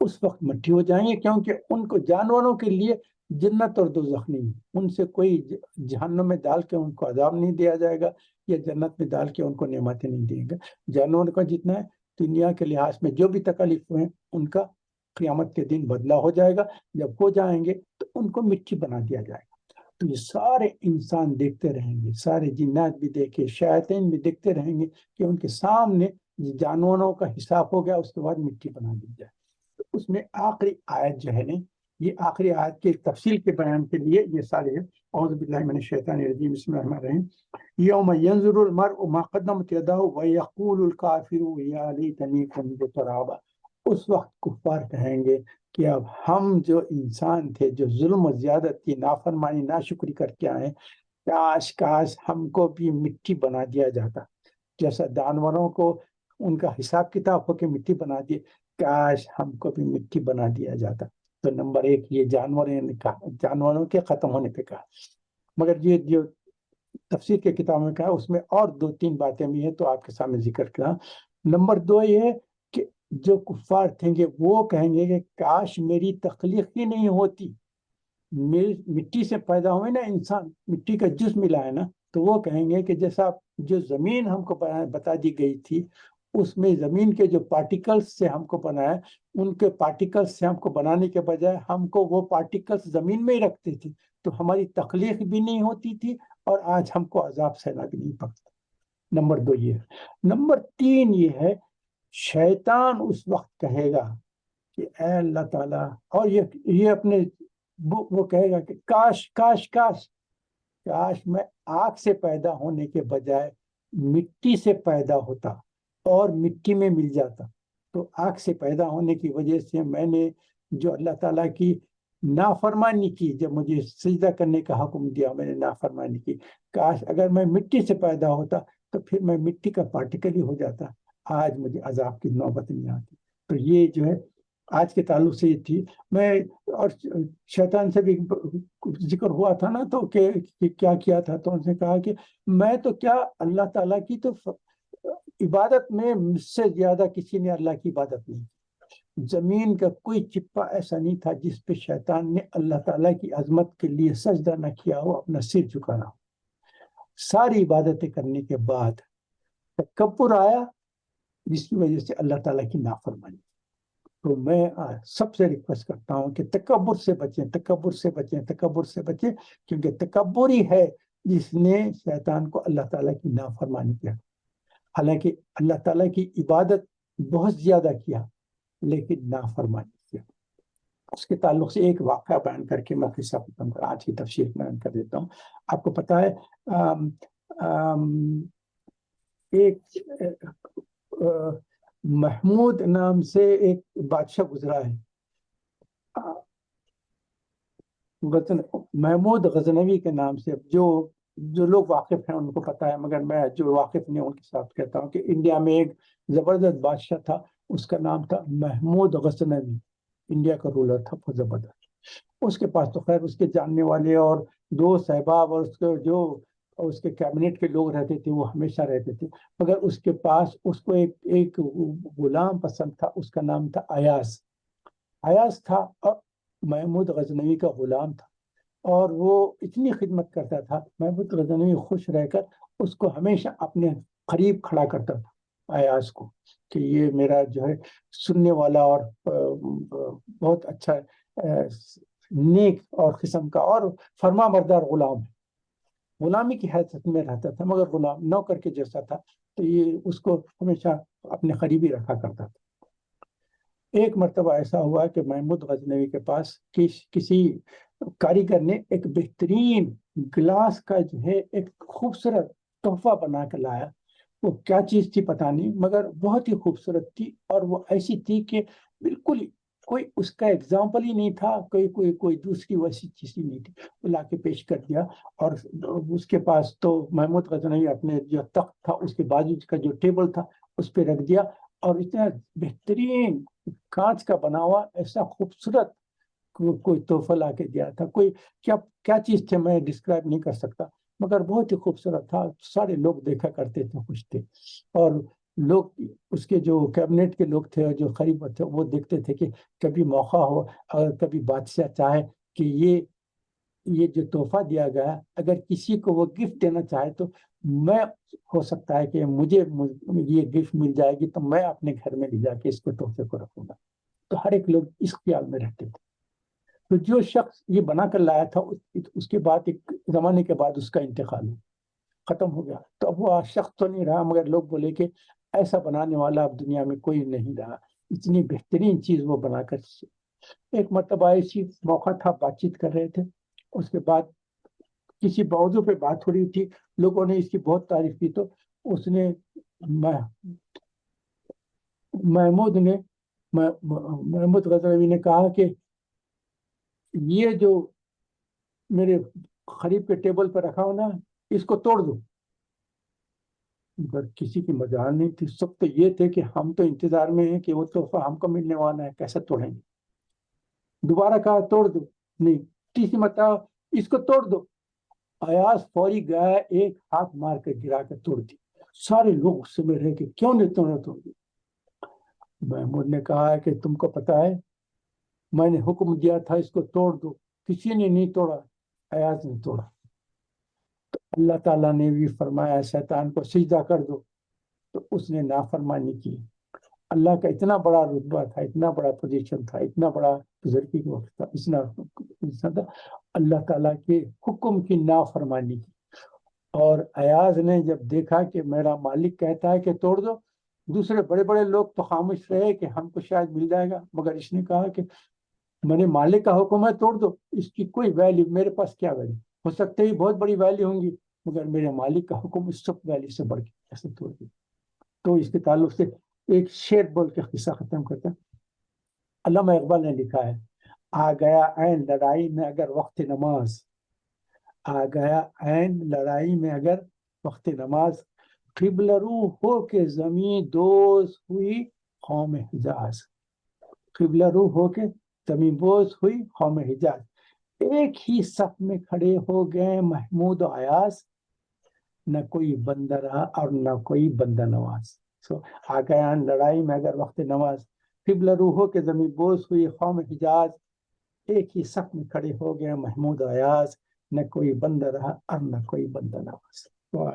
[SPEAKER 1] اس وقت مٹی ہو جائیں گے، کیونکہ ان کو جانوروں کے لیے جنت اور دوزخ نہیں ہے، ان سے کوئی جہنم میں ڈال کے ان کو عذاب نہیں دیا جائے گا، یا جنت میں ڈال کے ان کو نعمتیں نہیں دیں گا۔ جانوروں کا جتنا ہے دنیا کے لحاظ میں جو بھی تکالیف ہوئے ہیں ان کا قیامت کے دن بدلہ ہو جائے گا۔ جب ہو جائیں گے تو ان کو مٹی بنا دیا جائے گا۔ تو یہ سارے انسان دیکھتے رہیں گے، سارے جنات بھی دیکھے، شیاطین بھی دیکھتے رہیں گے کہ ان کے سامنے جانوروں کا حساب ہو گیا، اس کے بعد مٹی بنا دی جائے۔ تو اس میں آخری آیت جو ہے نا، یہ آخری آیت کے تفصیل کے بیان کے لیے یہ سارے ہیں۔ اعوذ باللہ من الشیطان الرجیم، بسم اللہ الرحمن الرحیم۔ یوم ینظر المرء ما قدمت یدہ ویقول الکافر یا لیتنی کنت ترابا۔ اس وقت کفار کہیں گے کہ اب ہم جو انسان تھے جو ظلم و زیادتی، نافرمانی، ناشکری کر کے آئے، کاش کاش ہم کو بھی مٹی بنا دیا جاتا، جیسا جانوروں کو ان کا حساب کتاب ہو کے مٹی بنا دیے، کاش ہم کو بھی مٹی بنا دیا جاتا۔ تو نمبر ایک یہ جانوروں کے ختم ہونے پہ کہا، مگر یہ جو تفسیر کے کتاب میں کہا اس میں اور دو تین باتیں بھی ہیں تو آپ کے سامنے ذکر کیا۔ نمبر دو یہ ہے کہ جو کفار تھیں گے وہ کہیں گے کہ کاش میری تخلیق ہی نہیں ہوتی، مٹی سے پیدا ہوئے نا انسان، مٹی کا جسم ملا ہے نا، تو وہ کہیں گے کہ جیسا جو زمین ہم کو بتا دی گئی تھی اس میں زمین کے جو پارٹیکلز سے ہم کو بنایا، ان کے پارٹیکلز سے ہم کو بنانے کے بجائے ہم کو وہ پارٹیکلز زمین میں ہی رکھتے تھے، تو ہماری تخلیق بھی نہیں ہوتی تھی اور آج ہم کو عذاب سہنا بھی نہیں پڑتا۔ نمبر 2 یہ ہے۔ نمبر 3 یہ ہے، شیطان اس وقت کہے گا کہ اے اللہ تعالیٰ، اور یہ اپنے وہ کہے گا کہ کاش کاش کاش کاش میں آگ سے پیدا ہونے کے بجائے مٹی سے پیدا ہوتا اور مٹی میں مل جاتا۔ تو آگ سے پیدا ہونے کی وجہ سے میں نے جو اللہ تعالیٰ کی نافرمانی کی، جب مجھے سجدہ کرنے کا حکم دیا میں نے نافرمانی کی، کاش اگر میں مٹی سے پیدا ہوتا تو پھر میں مٹی کا پارٹیکل ہی ہو جاتا، آج مجھے عذاب کی نوبت نہیں آتی۔ تو یہ جو ہے آج کے تعلق سے یہ تھی۔ میں اور شیطان سے بھی ذکر ہوا تھا نا، تو کہ کیا کیا تھا، تو اس نے کہا کہ میں تو کیا، اللہ تعالیٰ کی تو عبادت میں مجھ سے زیادہ کسی نے اللہ کی عبادت نہیں کی۔ زمین کا کوئی چپا ایسا نہیں تھا جس پہ شیطان نے اللہ تعالیٰ کی عظمت کے لیے سجدہ نہ کیا ہو، اپنا سر جھکانا ہو۔ ساری عبادتیں کرنے کے بعد تکبر آیا، جس کی وجہ سے اللہ تعالیٰ کی نافرمانی۔ تو میں سب سے ریکویسٹ کرتا ہوں کہ تکبر سے بچیں، تکبر سے بچیں، تکبر سے بچیں، کیونکہ تکبر ہی ہے جس نے شیطان کو اللہ تعالیٰ کی نافرمانی کیا۔ حالانکہ اللہ تعالیٰ کی عبادت بہت زیادہ کیا، لیکن نافرمانی کیا۔ اس کے تعلق سے ایک واقعہ بیان کر کے میں قصہ ختم کر آج کی تفسیر بیان کر دیتا ہوں۔ آپ کو پتا ہے ایک محمود نام سے ایک بادشاہ گزرا ہے، محمود غزنوی کے نام سے۔ جو لوگ واقف ہیں ان کو پتا ہے، مگر میں جو واقف نہیں ان کے ساتھ کہتا ہوں کہ انڈیا میں ایک زبردست بادشاہ تھا، اس کا نام تھا محمود غزنوی، انڈیا کا رولر تھا بہت زبردست۔ اس کے پاس تو خیر اس کے جاننے والے اور دوست احباب اور اس کے کیبنٹ کے لوگ رہتے تھے، وہ ہمیشہ رہتے تھے، مگر اس کے پاس اس کو ایک غلام پسند تھا، اس کا نام تھا ایاز تھا، اور محمود غزنوی کا غلام تھا، اور وہ اتنی خدمت کرتا تھا۔ محمود غزنوی خوش رہ کر اس کو ہمیشہ اپنے قریب کھڑا کرتا تھا، ایاز کو، کہ یہ میرا جو ہے سننے والا اور بہت اچھا نیک اور قسم کا اور فرما بردار غلام ہے۔ غلامی کی حیثیت میں رہتا تھا، مگر غلام نوکر کے جیسا تھا، تو یہ اس کو ہمیشہ اپنے قریبی رکھا کرتا تھا۔ ایک مرتبہ ایسا ہوا کہ محمود غزنوی کے پاس کسی کاریگر نے ایک بہترین گلاس کا جو ہے ایک خوبصورت تحفہ بنا کر لایا۔ وہ کیا چیز تھی پتہ نہیں، مگر بہت ہی خوبصورت تھی، اور وہ ایسی تھی کہ بالکل کوئی اس کا ایگزامپل ہی نہیں تھا، کوئی دوسری ویسی چیز ہی نہیں تھی۔ وہ لا کے پیش کر دیا، اور اس کے پاس تو محمود غزنوی اپنے جو تخت تھا اس کے بازو کا جو ٹیبل تھا اس پہ رکھ دیا، اور اتنا بہترین کانچ کا بنا ہوا ایسا خوبصورت کوئی تحفہ لا کے دیا تھا۔ کوئی کیا چیز تھی میں ڈسکرائب نہیں کر سکتا، مگر بہت ہی خوبصورت تھا۔ سارے لوگ دیکھا کرتے تھے، خوش تھے، اور لوگ اس کے جو کیبنٹ کے لوگ تھے جو قریب تھے وہ دیکھتے تھے کہ کبھی موقع ہو، اگر کبھی بادشاہ چاہے کہ یہ جو تحفہ دیا گیا اگر کسی کو وہ گفٹ دینا چاہے تو میں ہو سکتا ہے کہ مجھے یہ گفٹ مل جائے گی، تو میں اپنے گھر میں لے جا کے اس کو تحفے کو رکھوں گا۔ تو ہر ایک لوگ اس خیال میں رہتے تھے۔ تو جو شخص یہ بنا کر لایا تھا اس کے بعد ایک زمانے کے بعد اس کا انتقال ختم ہو گیا، تو اب وہ شخص تو نہیں رہا، مگر لوگ بولے کہ ایسا بنانے والا اب دنیا میں کوئی نہیں رہا، اتنی بہترین چیز وہ بنا کر۔ ایک مرتبہ ایسی موقع تھا، بات چیت کر رہے تھے، اس کے بعد کسی موضوع پہ بات ہو رہی تھی، لوگوں نے اس کی بہت تعریف کی، تو اس نے محمود غزنوی نے کہا کہ یہ جو میرے قریب کے ٹیبل پر رکھا ہو نا، اس کو توڑ دو۔ مگر کسی کی مجال نہیں تھی، سب تو یہ تھے کہ ہم تو انتظار میں ہیں کہ وہ تحفہ ہم کو ملنے والا ہے، کیسے توڑیں گے۔ دوبارہ کہا توڑ دو، نہیں، تیسری مرتبہ اس کو توڑ دو۔ ایاز فوری گیا، ایک ہاتھ مار کر گرا کر توڑ دی۔ سارے لوگ اس میں رہ کے کیوں نہیں توڑ دی؟ محمود نے کہا کہ تم کو پتا ہے میں نے حکم دیا تھا اس کو توڑ دو، کسی نے نہیں توڑا، ایاز نے توڑا۔ تو اللہ تعالیٰ نے بھی فرمایا شیطان کو سجدہ کر دو، تو اس نے نافرمانی کی. اللہ کا اتنا بڑا رتبہ تھا، اتنا بڑا پوزیشن تھا، اتنا بڑا بزرگی کا وقت تھا، اتنا تھا، اللہ تعالیٰ کے حکم کی نافرمانی کی. اور ایاز نے جب دیکھا کہ میرا مالک کہتا ہے کہ توڑ دو، دوسرے بڑے بڑے لوگ تو خاموش رہے کہ ہم کو شاید مل جائے گا، مگر اس نے کہا کہ میرے مالک کا حکم ہے توڑ دو، اس کی کوئی ویلیو میرے پاس کیا ویلیو ہو سکتے ہی بہت بڑی ویلیو ہوں گی، مگر میرے مالک کا حکم اس سب ویلیو سے بڑھ کے کیسے توڑ دی. تو اس کے تعلق سے ایک شعر بول کے قصہ ختم کرتا ہے. علامہ اقبال نے لکھا ہے، آ گیا عین لڑائی میں اگر وقت نماز، آ گیا عین لڑائی میں اگر وقت نماز، قبلہ رو ہو کے زمین دوز ہوئی قوم حجاز، قبلہ رو ہو کے زمین بوز ہوئی قوم حجاز، ایک ہی صف میں کھڑے ہو گئے محمود و ایاز، نہ کوئی بندہ رہا اور نہ کوئی بندہ نواز. آ گیا لڑائی میں اگر وقت نماز، قبلہ رو ہو کے زمین بوز ہوئی قوم حجاز، ایک ہی صف میں کھڑے ہو گئے محمود و ایاز، نہ کوئی بندہ رہا اور نہ کوئی بندہ نواز. تو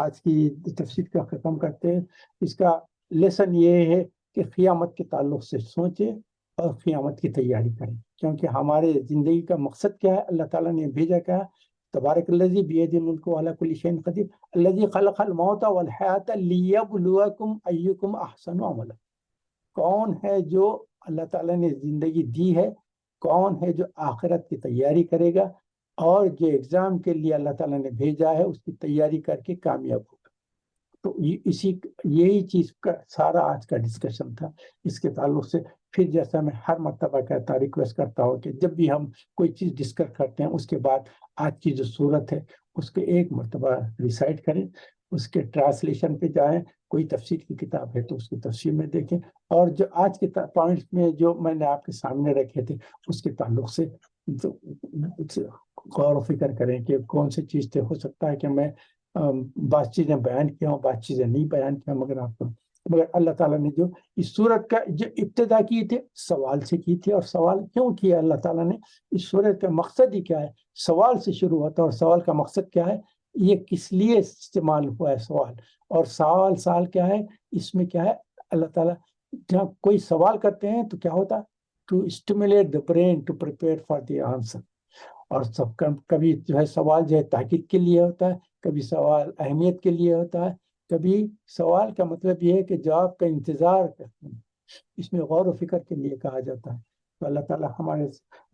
[SPEAKER 1] آج کی تفسیر کا ختم کرتے ہیں. اس کا لیسن یہ ہے کہ قیامت کے تعلق سے سوچیں اور قیامت کی تیاری کریں، کیونکہ ہمارے زندگی کا مقصد کیا ہے؟ اللہ تعالیٰ نے بھیجا کیا ہے؟ تبارک الذی بیدہ الملک وعلی کل شیء قدیر الذی خلق الموت والحیاۃ لیبلوکم ایکم احسن عملا. کون ہے جو اللہ تعالیٰ نے زندگی دی ہے، کون ہے جو آخرت کی تیاری کرے گا، اور جو ایگزام کے لیے اللہ تعالیٰ نے بھیجا ہے اس کی تیاری کر کے کامیاب ہوگا. تو یہی چیز کا سارا آج کا ڈسکشن تھا. اس کے تعلق سے پھر جیسا میں ہر مرتبہ کہتا ہوں، ریکویسٹ کرتا ہوں کہ جب بھی ہم کوئی چیز ڈسکس کرتے ہیں اس کے بعد آج کی جو صورت ہے اس کے ایک مرتبہ ریسائٹ کریں، اس کے ٹرانسلیشن پہ جائیں، کوئی تفسیر کی کتاب ہے تو اس کی تفسیر میں دیکھیں، اور جو آج کے پوائنٹس میں جو میں نے آپ کے سامنے رکھے تھے اس کے تعلق سے غور و فکر کریں کہ کون سی چیز ہو سکتا ہے کہ میں بعض چیزیں بیان کیا ہوں، بعض چیزیں نہیں بیان کیا، مگر اللہ تعالیٰ نے جو اس صورت کا جو ابتدا کی تھی سوال سے کی تھی. اور سوال کیوں کیا اللہ تعالیٰ نے؟ اس صورت کا مقصد ہی کیا ہے؟ سوال سے شروع ہوتا ہے. اور سوال کا مقصد کیا ہے؟ یہ کس لیے استعمال ہوا ہے سوال؟ اور سوال کیا ہے؟ اس میں کیا ہے؟ اللہ تعالیٰ جہاں کوئی سوال کرتے ہیں تو کیا ہوتا ہے؟ To stimulate the brain to prepare for the answer. اور کبھی جو ہے سوال جو ہے تحقیق کے لیے ہوتا ہے، کبھی سوال اہمیت کے لیے ہوتا ہے، کبھی سوال کا مطلب یہ ہے کہ جواب کا انتظار کرتے ہیں، اس میں غور و فکر کے لیے کہا جاتا ہے. تو اللہ تعالیٰ ہمارے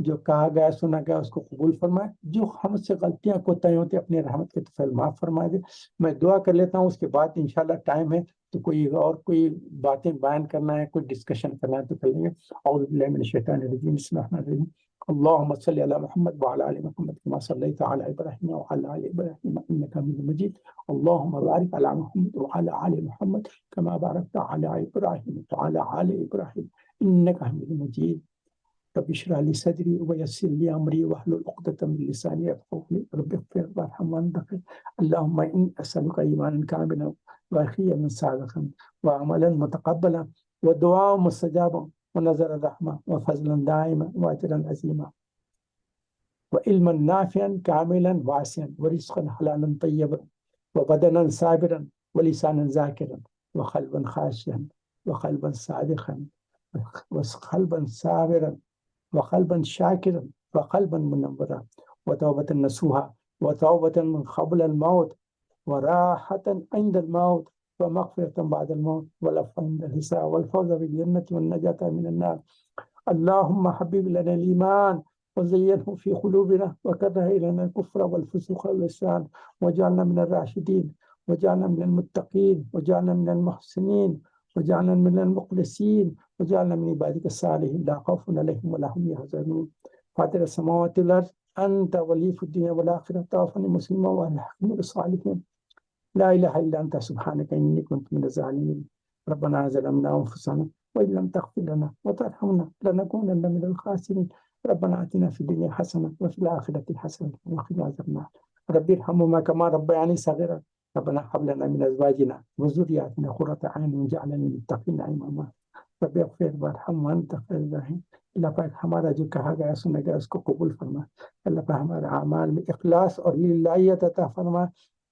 [SPEAKER 1] جو کہا گیا سنا گیا اس کو قبول فرمائے، جو ہم سے غلطیاں کوتاہی ہوتی اپنے رحمت کے طفیل معاف فرما دے. میں دعا کر لیتا ہوں، اس کے بعد انشاءاللہ ٹائم ہے تو کوئی باتیں بیان کرنا ہے، کوئی ڈسکشن کرنا ہے تو کر لیں گے. اعوذ باللہ من الشیطان الرجیم، بسم اللہ الرحمن الرحیم. اللهم صل على محمد وعلى ال محمد كما صليت على ابراهيم وعلى ال ابراهيم انك حميد مجيد. اللهم بارك على محمد وعلى ال محمد كما باركت على ابراهيم وعلى ال ابراهيم انك حميد مجيد. رب اشرح لي صدري ويسر لي امري واحلل عقدة من لساني يفقهوا قولي. رب اغفر وارحم وانت خير. اللهم اني اسالك ايمانا كاملا ويقينا صادقا وعملا متقبلا ودعاء مستجابا ونظر رحمة وفضلا دائما وأجرا عظيما وعلما نافعا كاملا واسعا ورزقا حلالا طيبا وبدنا صابرا ولسانا ذاكرا وقلبا خاشعا وقلبا صادقا وقلبا صابرا وقلبا شاكرا وقلبا منورا وتوبة نصوحا وتوبة من قبل الموت وراحة عند الموت ومغفرة بعد الموت ولفظ عند الحساب والفوز بالجنة والنجاة من النار. اللهم حبب لنا الإيمان وزينه في قلوبنا وكره إلينا الكفر والفسوق والعصيان واجعلنا من الراشدين واجعلنا من المتقين واجعلنا من المحسنين واجعلنا من المخلصين واجعلنا من عبادك الصالحين لا خوف عليهم ولا هم يحزنون. فاطر السماوات والأرض أنت ولي في الدنيا والآخرة توفني مسلما والحقني بالصالحين لا إله إلا أنت سبحانك إني كنت من الظالمين. ربنا ظلمنا أنفسنا وإن لم تغفر لنا وترحمنا لنكونن من الخاسرين. ربنا آتنا في الدنيا حسنة وفي الآخرة حسنة وقنا عذاب النار. رب ارحمهما كما ربياني صغيرا. ربنا هب لنا من أزواجنا وذرياتنا قرة أعين واجعلنا للمتقين إماما. رب اغفر وارحم وأنت خير الراحمين. اللہ پاک ہمارا جو کہا گیا سنا گیا اس کو قبول فرما. اللہ پاک ہمارے اعمال میں اخلاص اور للہیت عطا فرما.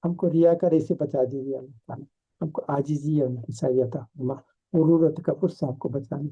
[SPEAKER 1] ہم کو ریاکاری سے بچا دیجیے اللہ تعالیٰ. ہم کو عاجزی اور انکساری عطا فرما، غرور و تکبر سے ہم کو بچا لے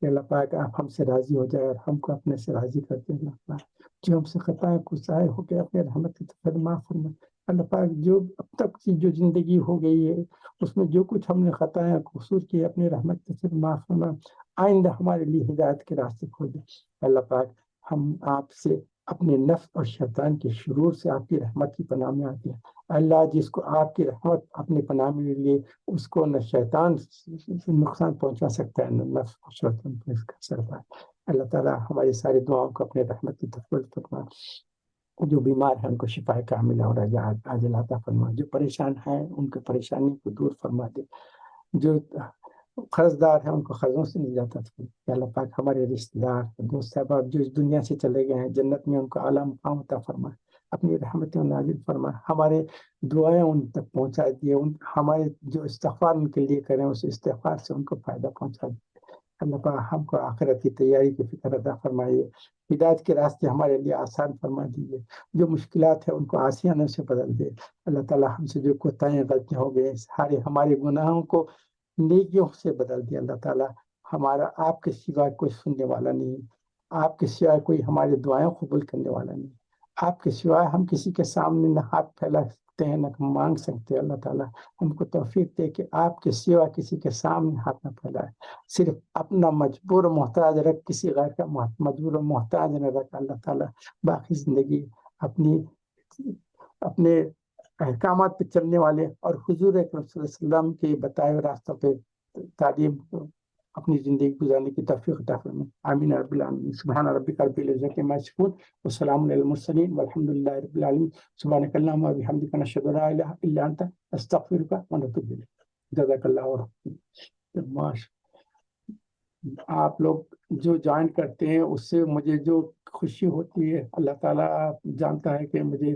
[SPEAKER 1] کہ اللہ پاک آپ ہم سے راضی ہو جائے اور ہم کو اپنے سے راضی کر دے۔ اللہ پاک جو ہم سے خطائیں کوتاہی ہو کے اپنے رحمت کی طرف معاف فرما۔ اللہ پاک جو اب تک کی جو زندگی ہو گئی ہے اس میں جو کچھ ہم نے خطائیں قصور کیے اپنے رحمت کی طرف معاف فرما، آئندہ ہمارے لیے ہدایت کے راستے کھول دے۔ اللہ پاک ہم آپ سے اپنے نفس اور شیطان کے شرور سے آپ کی رحمت کی پناہ میں آتے ہیں۔ اللہ جس کو آپ کی رحمت اپنے پناہ میں لیے اس کو نہ شیطان نقصان پہنچا سکتا ہے نہ نفس کو شیطان کر سکتا ہے۔ اللہ تعالیٰ ہماری ساری دعاؤں کو اپنے رحمت کی طرف فرما، جو بیمار ہیں ان کو شفا کاملہ اور عاجل عطا فرما، جو پریشان ہیں ان کی پریشانی کو دور فرما دے، جو قرض دار ہیں ان کو قرضوں سے نجات عطا فرما۔ یا اللہ پاک ہمارے رشتہ دار دوست احباب جو اس دنیا سے چلے گئے ہیں جنت میں ان کو اعلیٰ مقام عطا فرما، اپنی رحمتیں نازل فرما، ہمارے دعائیں ان تک پہنچا دیے، ہمارے جو استغفار ان کے لیے کریں اس استغفار سے ان کو فائدہ پہنچا دیے۔ اللہ پاک ہم کو آخرت کی تیاری کی فکر عطا فرمائیے، ہدایت کے راستے ہمارے لیے آسان فرما دیجیے، جو مشکلات ہیں ان کو آسانیوں سے بدل دے۔ اللہ تعالیٰ ہم سے جو کوتاہیاں غلطیاں ہو گئی سارے ہمارے گناہوں کو نیکیوں سے بدل دے۔ اللہ تعالیٰ ہمارا آپ کے سوا کوئی سننے والا نہیں، آپ کے سوا کوئی ہماری دعائیں قبول کرنے والا نہیں، آپ کے سوا ہم کسی کے سامنے نہ ہاتھ پھیلا سکتے ہیں نہ مانگ سکتے۔ اللہ تعالیٰ ہم کو توفیق دے کہ آپ کے سوا کسی کے سامنے ہاتھ نہ پھیلائے، صرف اپنا مجبور و محتاج رکھ، کسی غیر کا مجبور و محتاج نہ رکھ۔ اللہ تعالیٰ باقی زندگی اپنے احکامات پہ چلنے والے اور حضور اکرم صلی اللہ علیہ وسلم کے بتائے ہوئے راستوں پہ تعلیم اپنی زندگی گزارنے کی توفیق عطا فرمائے۔ آمین رب العالمین۔ سبحان ربک رب العزۃ عما یصفون وسلام علی المرسلین والحمد للہ رب العالمین۔ سبحانک اللہم وبحمدک نشہد ان لا الہ الا انت نستغفرک ونتوب الیک۔ جزاک اللہ خیر۔ آپ لوگ جو جوائن کرتے ہیں اس سے مجھے جو خوشی ہوتی ہے، اللہ تعالیٰ جانتا ہے کہ مجھے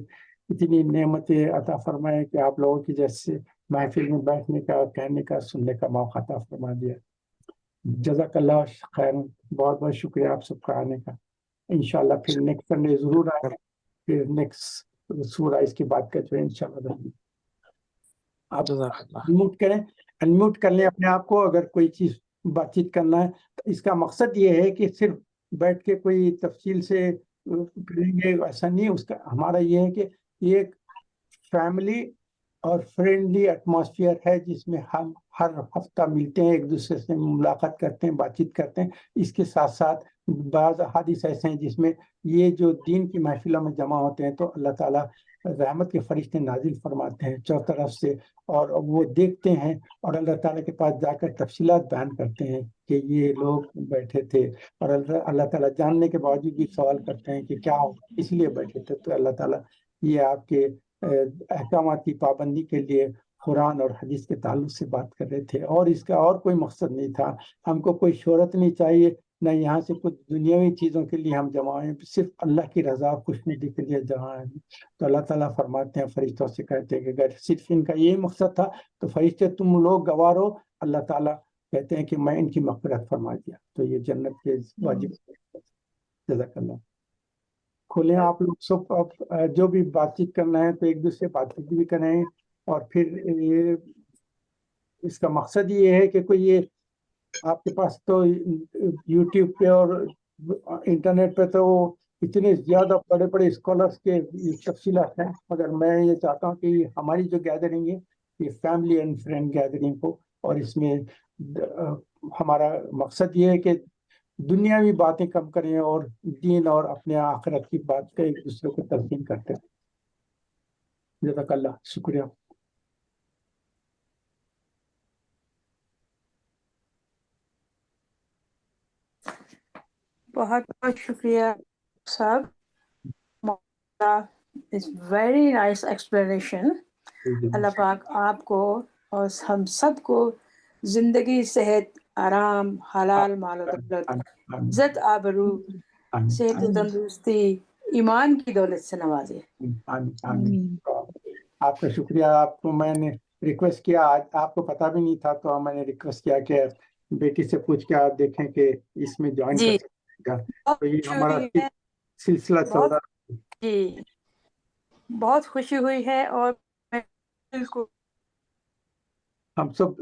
[SPEAKER 1] اتنی نعمتیں عطا فرمائے کہ آپ لوگوں کی جیسے محفل میں بیٹھنے کا، کہنے کا، سننے کا موقع عطا فرما دیا۔ جزاک اللہ خیر، بہت بہت شکریہ آپ سب کا آنے کا۔ انشاءاللہ پھر نیکسٹ سنڈے ضرور آئیں، پھر نیکسٹ سورہ اس کی بات کرتے ہیں انشاءاللہ۔ آپ انمیوٹ کریں، انمیوٹ کر لیں اپنے آپ کو، اگر کوئی چیز بات چیت کرنا ہے تو اس کا مقصد یہ ہے کہ صرف بیٹھ کے کوئی تفصیل سے کریں گے ایسا نہیں، اس کا ہمارا یہ ہے کہ یہ ایک فیملی اور فرینڈلی ایٹماسفیئر ہے جس میں ہم ہر ہفتہ ملتے ہیں، ایک دوسرے سے ملاقات کرتے ہیں، بات چیت کرتے ہیں۔ اس کے ساتھ ساتھ بعض احادیث ایسے ہیں جس میں یہ جو دین کی محفلوں میں جمع ہوتے ہیں تو اللہ تعالیٰ رحمت کے فرشتے نازل فرماتے ہیں چار طرف سے، اور وہ دیکھتے ہیں اور اللہ تعالیٰ کے پاس جا کر تفصیلات بیان کرتے ہیں کہ یہ لوگ بیٹھے تھے، اور اللہ تعالیٰ جاننے کے باوجود بھی سوال کرتے ہیں کہ کیا اس لیے بیٹھے تھے۔ تو اللہ تعالیٰ یہ آپ کے احکامات کی پابندی کے لیے قرآن اور حدیث کے تعلق سے بات کر رہے تھے، اور اس کا اور کوئی مقصد نہیں تھا۔ ہم کو کوئی شہرت نہیں چاہیے، نہ یہاں سے کچھ دنیاوی چیزوں کے لیے ہم جمع ہیں، صرف اللہ کی رضا اور خوشنودی کے لیے جمع ہیں۔ تو اللہ تعالیٰ فرماتے ہیں، فرشتوں سے کہتے ہیں کہ اگر صرف ان کا یہ مقصد تھا تو فرشتے تم لوگ گوار ہو، اللہ تعالیٰ کہتے ہیں کہ میں ان کی مغفرت فرما دیا۔ تو یہ جنت کے واجب۔ جزاک اللہ۔ کھولیں آپ لوگ سب، اب جو بھی بات چیت کرنا ہے تو ایک دوسرے بات چیت بھی کریں، اور پھر یہ اس کا مقصد یہ ہے کہ کوئی یہ آپ کے پاس تو یوٹیوب پہ اور انٹرنیٹ پہ تو اتنے زیادہ بڑے بڑے اسکالرس کے تفصیلات ہیں، مگر میں یہ چاہتا ہوں کہ ہماری جو گیدرنگ ہے یہ فیملی اینڈ فرینڈ گیدرنگ ہو، اور اس میں ہمارا مقصد یہ ہے کہ دنیاوی باتیں کم کریں اور دین اور اپنے آخرت کی بات کا ایک دوسرے کو تلقین کرتے ہیں۔ جزاک اللہ، شکریہ۔
[SPEAKER 2] بہت بہت شکریہ صاحب، اٹس ویری نائس ایکسپلینیشن۔ اللہ پاک آپ کو اور ہم سب کو زندگی، صحت، آرام، حلال مال و دولت، عزت، آبرو، صحت و تندرستی، ایمان کی دولت سے نوازے۔
[SPEAKER 1] آپ کا شکریہ۔ آپ کو میں نے ریکویسٹ کیا، آج آپ کو پتا بھی نہیں تھا تو میں نے ریکویسٹ کیا کہ بیٹی سے پوچھ کے آپ دیکھیں کہ اس میں جوائن
[SPEAKER 2] جی،
[SPEAKER 1] کر سکتے ہیں۔ تو یہ ہمارا سلسلہ چل رہا ہے۔
[SPEAKER 2] جی بہت خوشی ہوئی ہے، اور میں بالکل
[SPEAKER 1] ہم سب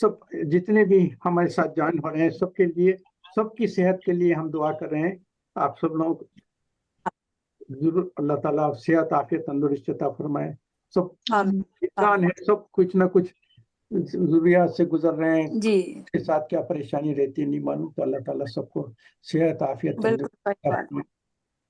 [SPEAKER 1] سب جتنے بھی ہمارے ساتھ جوائن ہو رہے ہیں سب کے لیے سب کی صحت کے لیے ہم دعا کر رہے ہیں. آپ سب لوگ ضرور اللہ تعالیٰ صحت عافیت تندرست عطا فرمائے. سب
[SPEAKER 2] آمین
[SPEAKER 1] انسان ہے, سب کچھ نہ کچھ ضروریات سے گزر رہے ہیں,
[SPEAKER 2] جی
[SPEAKER 1] کے ساتھ کیا پریشانی رہتی ہے نہیں معلوم, تو اللہ تعالیٰ سب کو صحت عافیت
[SPEAKER 2] بالکل
[SPEAKER 1] تندرست
[SPEAKER 2] صحیح
[SPEAKER 1] عطا
[SPEAKER 2] بات
[SPEAKER 1] فرمائے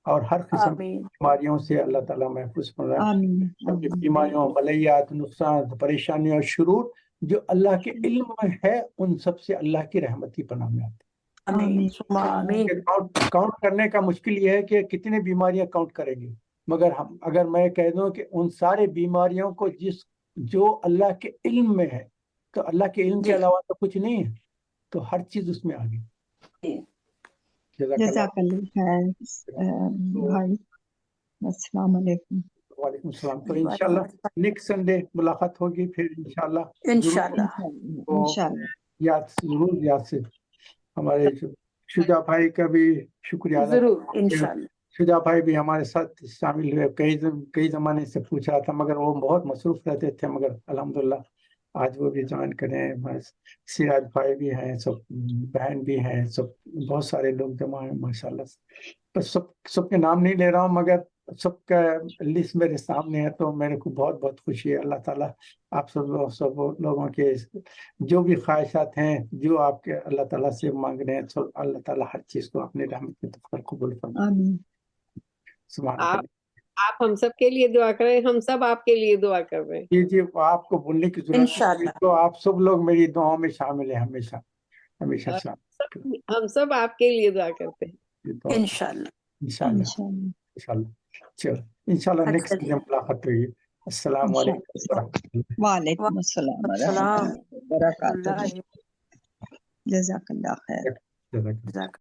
[SPEAKER 1] اور ہر قسم کی
[SPEAKER 2] آمین
[SPEAKER 1] بیماریوں سے اللہ تعالیٰ محفوظ فرمائے.
[SPEAKER 3] آمین
[SPEAKER 1] سب کی
[SPEAKER 3] آمین
[SPEAKER 1] بیماریوں, بلیات, نقصان, پریشانیوں اور شرور جو اللہ کے علم میں ہے ان سب سے اللہ کی رحمت کی پناہ میں آتے
[SPEAKER 2] آمین
[SPEAKER 3] آمین
[SPEAKER 2] ثم آمین
[SPEAKER 1] ہیں. کاؤنٹ کرنے کا مشکل یہ ہے کہ کتنے بیماریاں کاؤنٹ کریں گے, مگر اگر میں کہہ دوں کہ ان سارے بیماریوں کو جو اللہ کے علم میں ہے, تو اللہ کے علم کے
[SPEAKER 2] جی
[SPEAKER 1] علاوہ تو کچھ نہیں ہے, تو ہر چیز اس میں آ گئی.
[SPEAKER 2] جی
[SPEAKER 1] جزاک اللہ.
[SPEAKER 3] جزاک اللہ خیر
[SPEAKER 1] تو
[SPEAKER 3] بھائی. السلام علیکم.
[SPEAKER 1] وعلیکم السلام. تو انشاءاللہ نیکسٹ سنڈے ملاقات ہوگی پھر انشاءاللہ.
[SPEAKER 2] انشاءاللہ
[SPEAKER 1] تو
[SPEAKER 3] انشاءاللہ
[SPEAKER 1] ضرور یاد سے ہمارے شجاع بھائی کا بھی شکریہ ادا
[SPEAKER 2] ضرور
[SPEAKER 1] کرتے ہیں.
[SPEAKER 2] انشاءاللہ
[SPEAKER 1] شجاع بھائی بھی ہمارے ساتھ شامل ہوئے, کئی زمانے سے پوچھ رہا تھا مگر وہ بہت مصروف رہتے تھے, مگر الحمدللہ آج وہ بھی جوائن کریں. سراج بھائی بھی ہیں, سب بہن بھی ہیں, سب بہت سارے لوگ جمع ہیں ماشاءاللہ. بس سب کے نام نہیں لے رہا ہوں مگر سب کا لسٹ میرے سامنے ہے, تو میرے کو بہت بہت خوشی ہے. اللہ تعالیٰ آپ سب لوگوں کے جو بھی خواہشات ہیں, جو آپ کے اللہ تعالیٰ سے مانگ رہے ہیں, سب اللہ تعالیٰ ہر چیز کو اپنے رحمت کے طور پر قبول فرمائے.
[SPEAKER 3] آمین.
[SPEAKER 1] سبحان
[SPEAKER 4] آپ
[SPEAKER 1] اللہ.
[SPEAKER 4] آپ ہم سب کے لیے دعا کریں, ہم سب آپ کے لیے دعا کر رہے ہیں.
[SPEAKER 1] جی آپ کو بولنے کی ضرورت
[SPEAKER 2] انشاءاللہ.
[SPEAKER 1] نہیں, تو آپ سب لوگ میری دعاؤں میں شامل ہیں, ہمیشہ ہمیشہ شامل.
[SPEAKER 4] ہم سب آپ کے لیے دعا کرتے ہیں.
[SPEAKER 2] انشاءاللہ
[SPEAKER 1] انشاءاللہ
[SPEAKER 3] انشاءاللہ
[SPEAKER 1] انشاءاللہ. چلو انشاءاللہ نیکسٹ
[SPEAKER 2] اچھا جی.
[SPEAKER 1] ملاقات ہوگی. السلام علیکم ورحمۃ اللہ.
[SPEAKER 3] وعلیکم السلام ورحمۃ
[SPEAKER 2] السلام
[SPEAKER 3] اللہ وبرکاتہ.
[SPEAKER 2] اللہ
[SPEAKER 3] جزاک اللہ خیر.
[SPEAKER 1] جزاک اللہ.
[SPEAKER 2] جزاک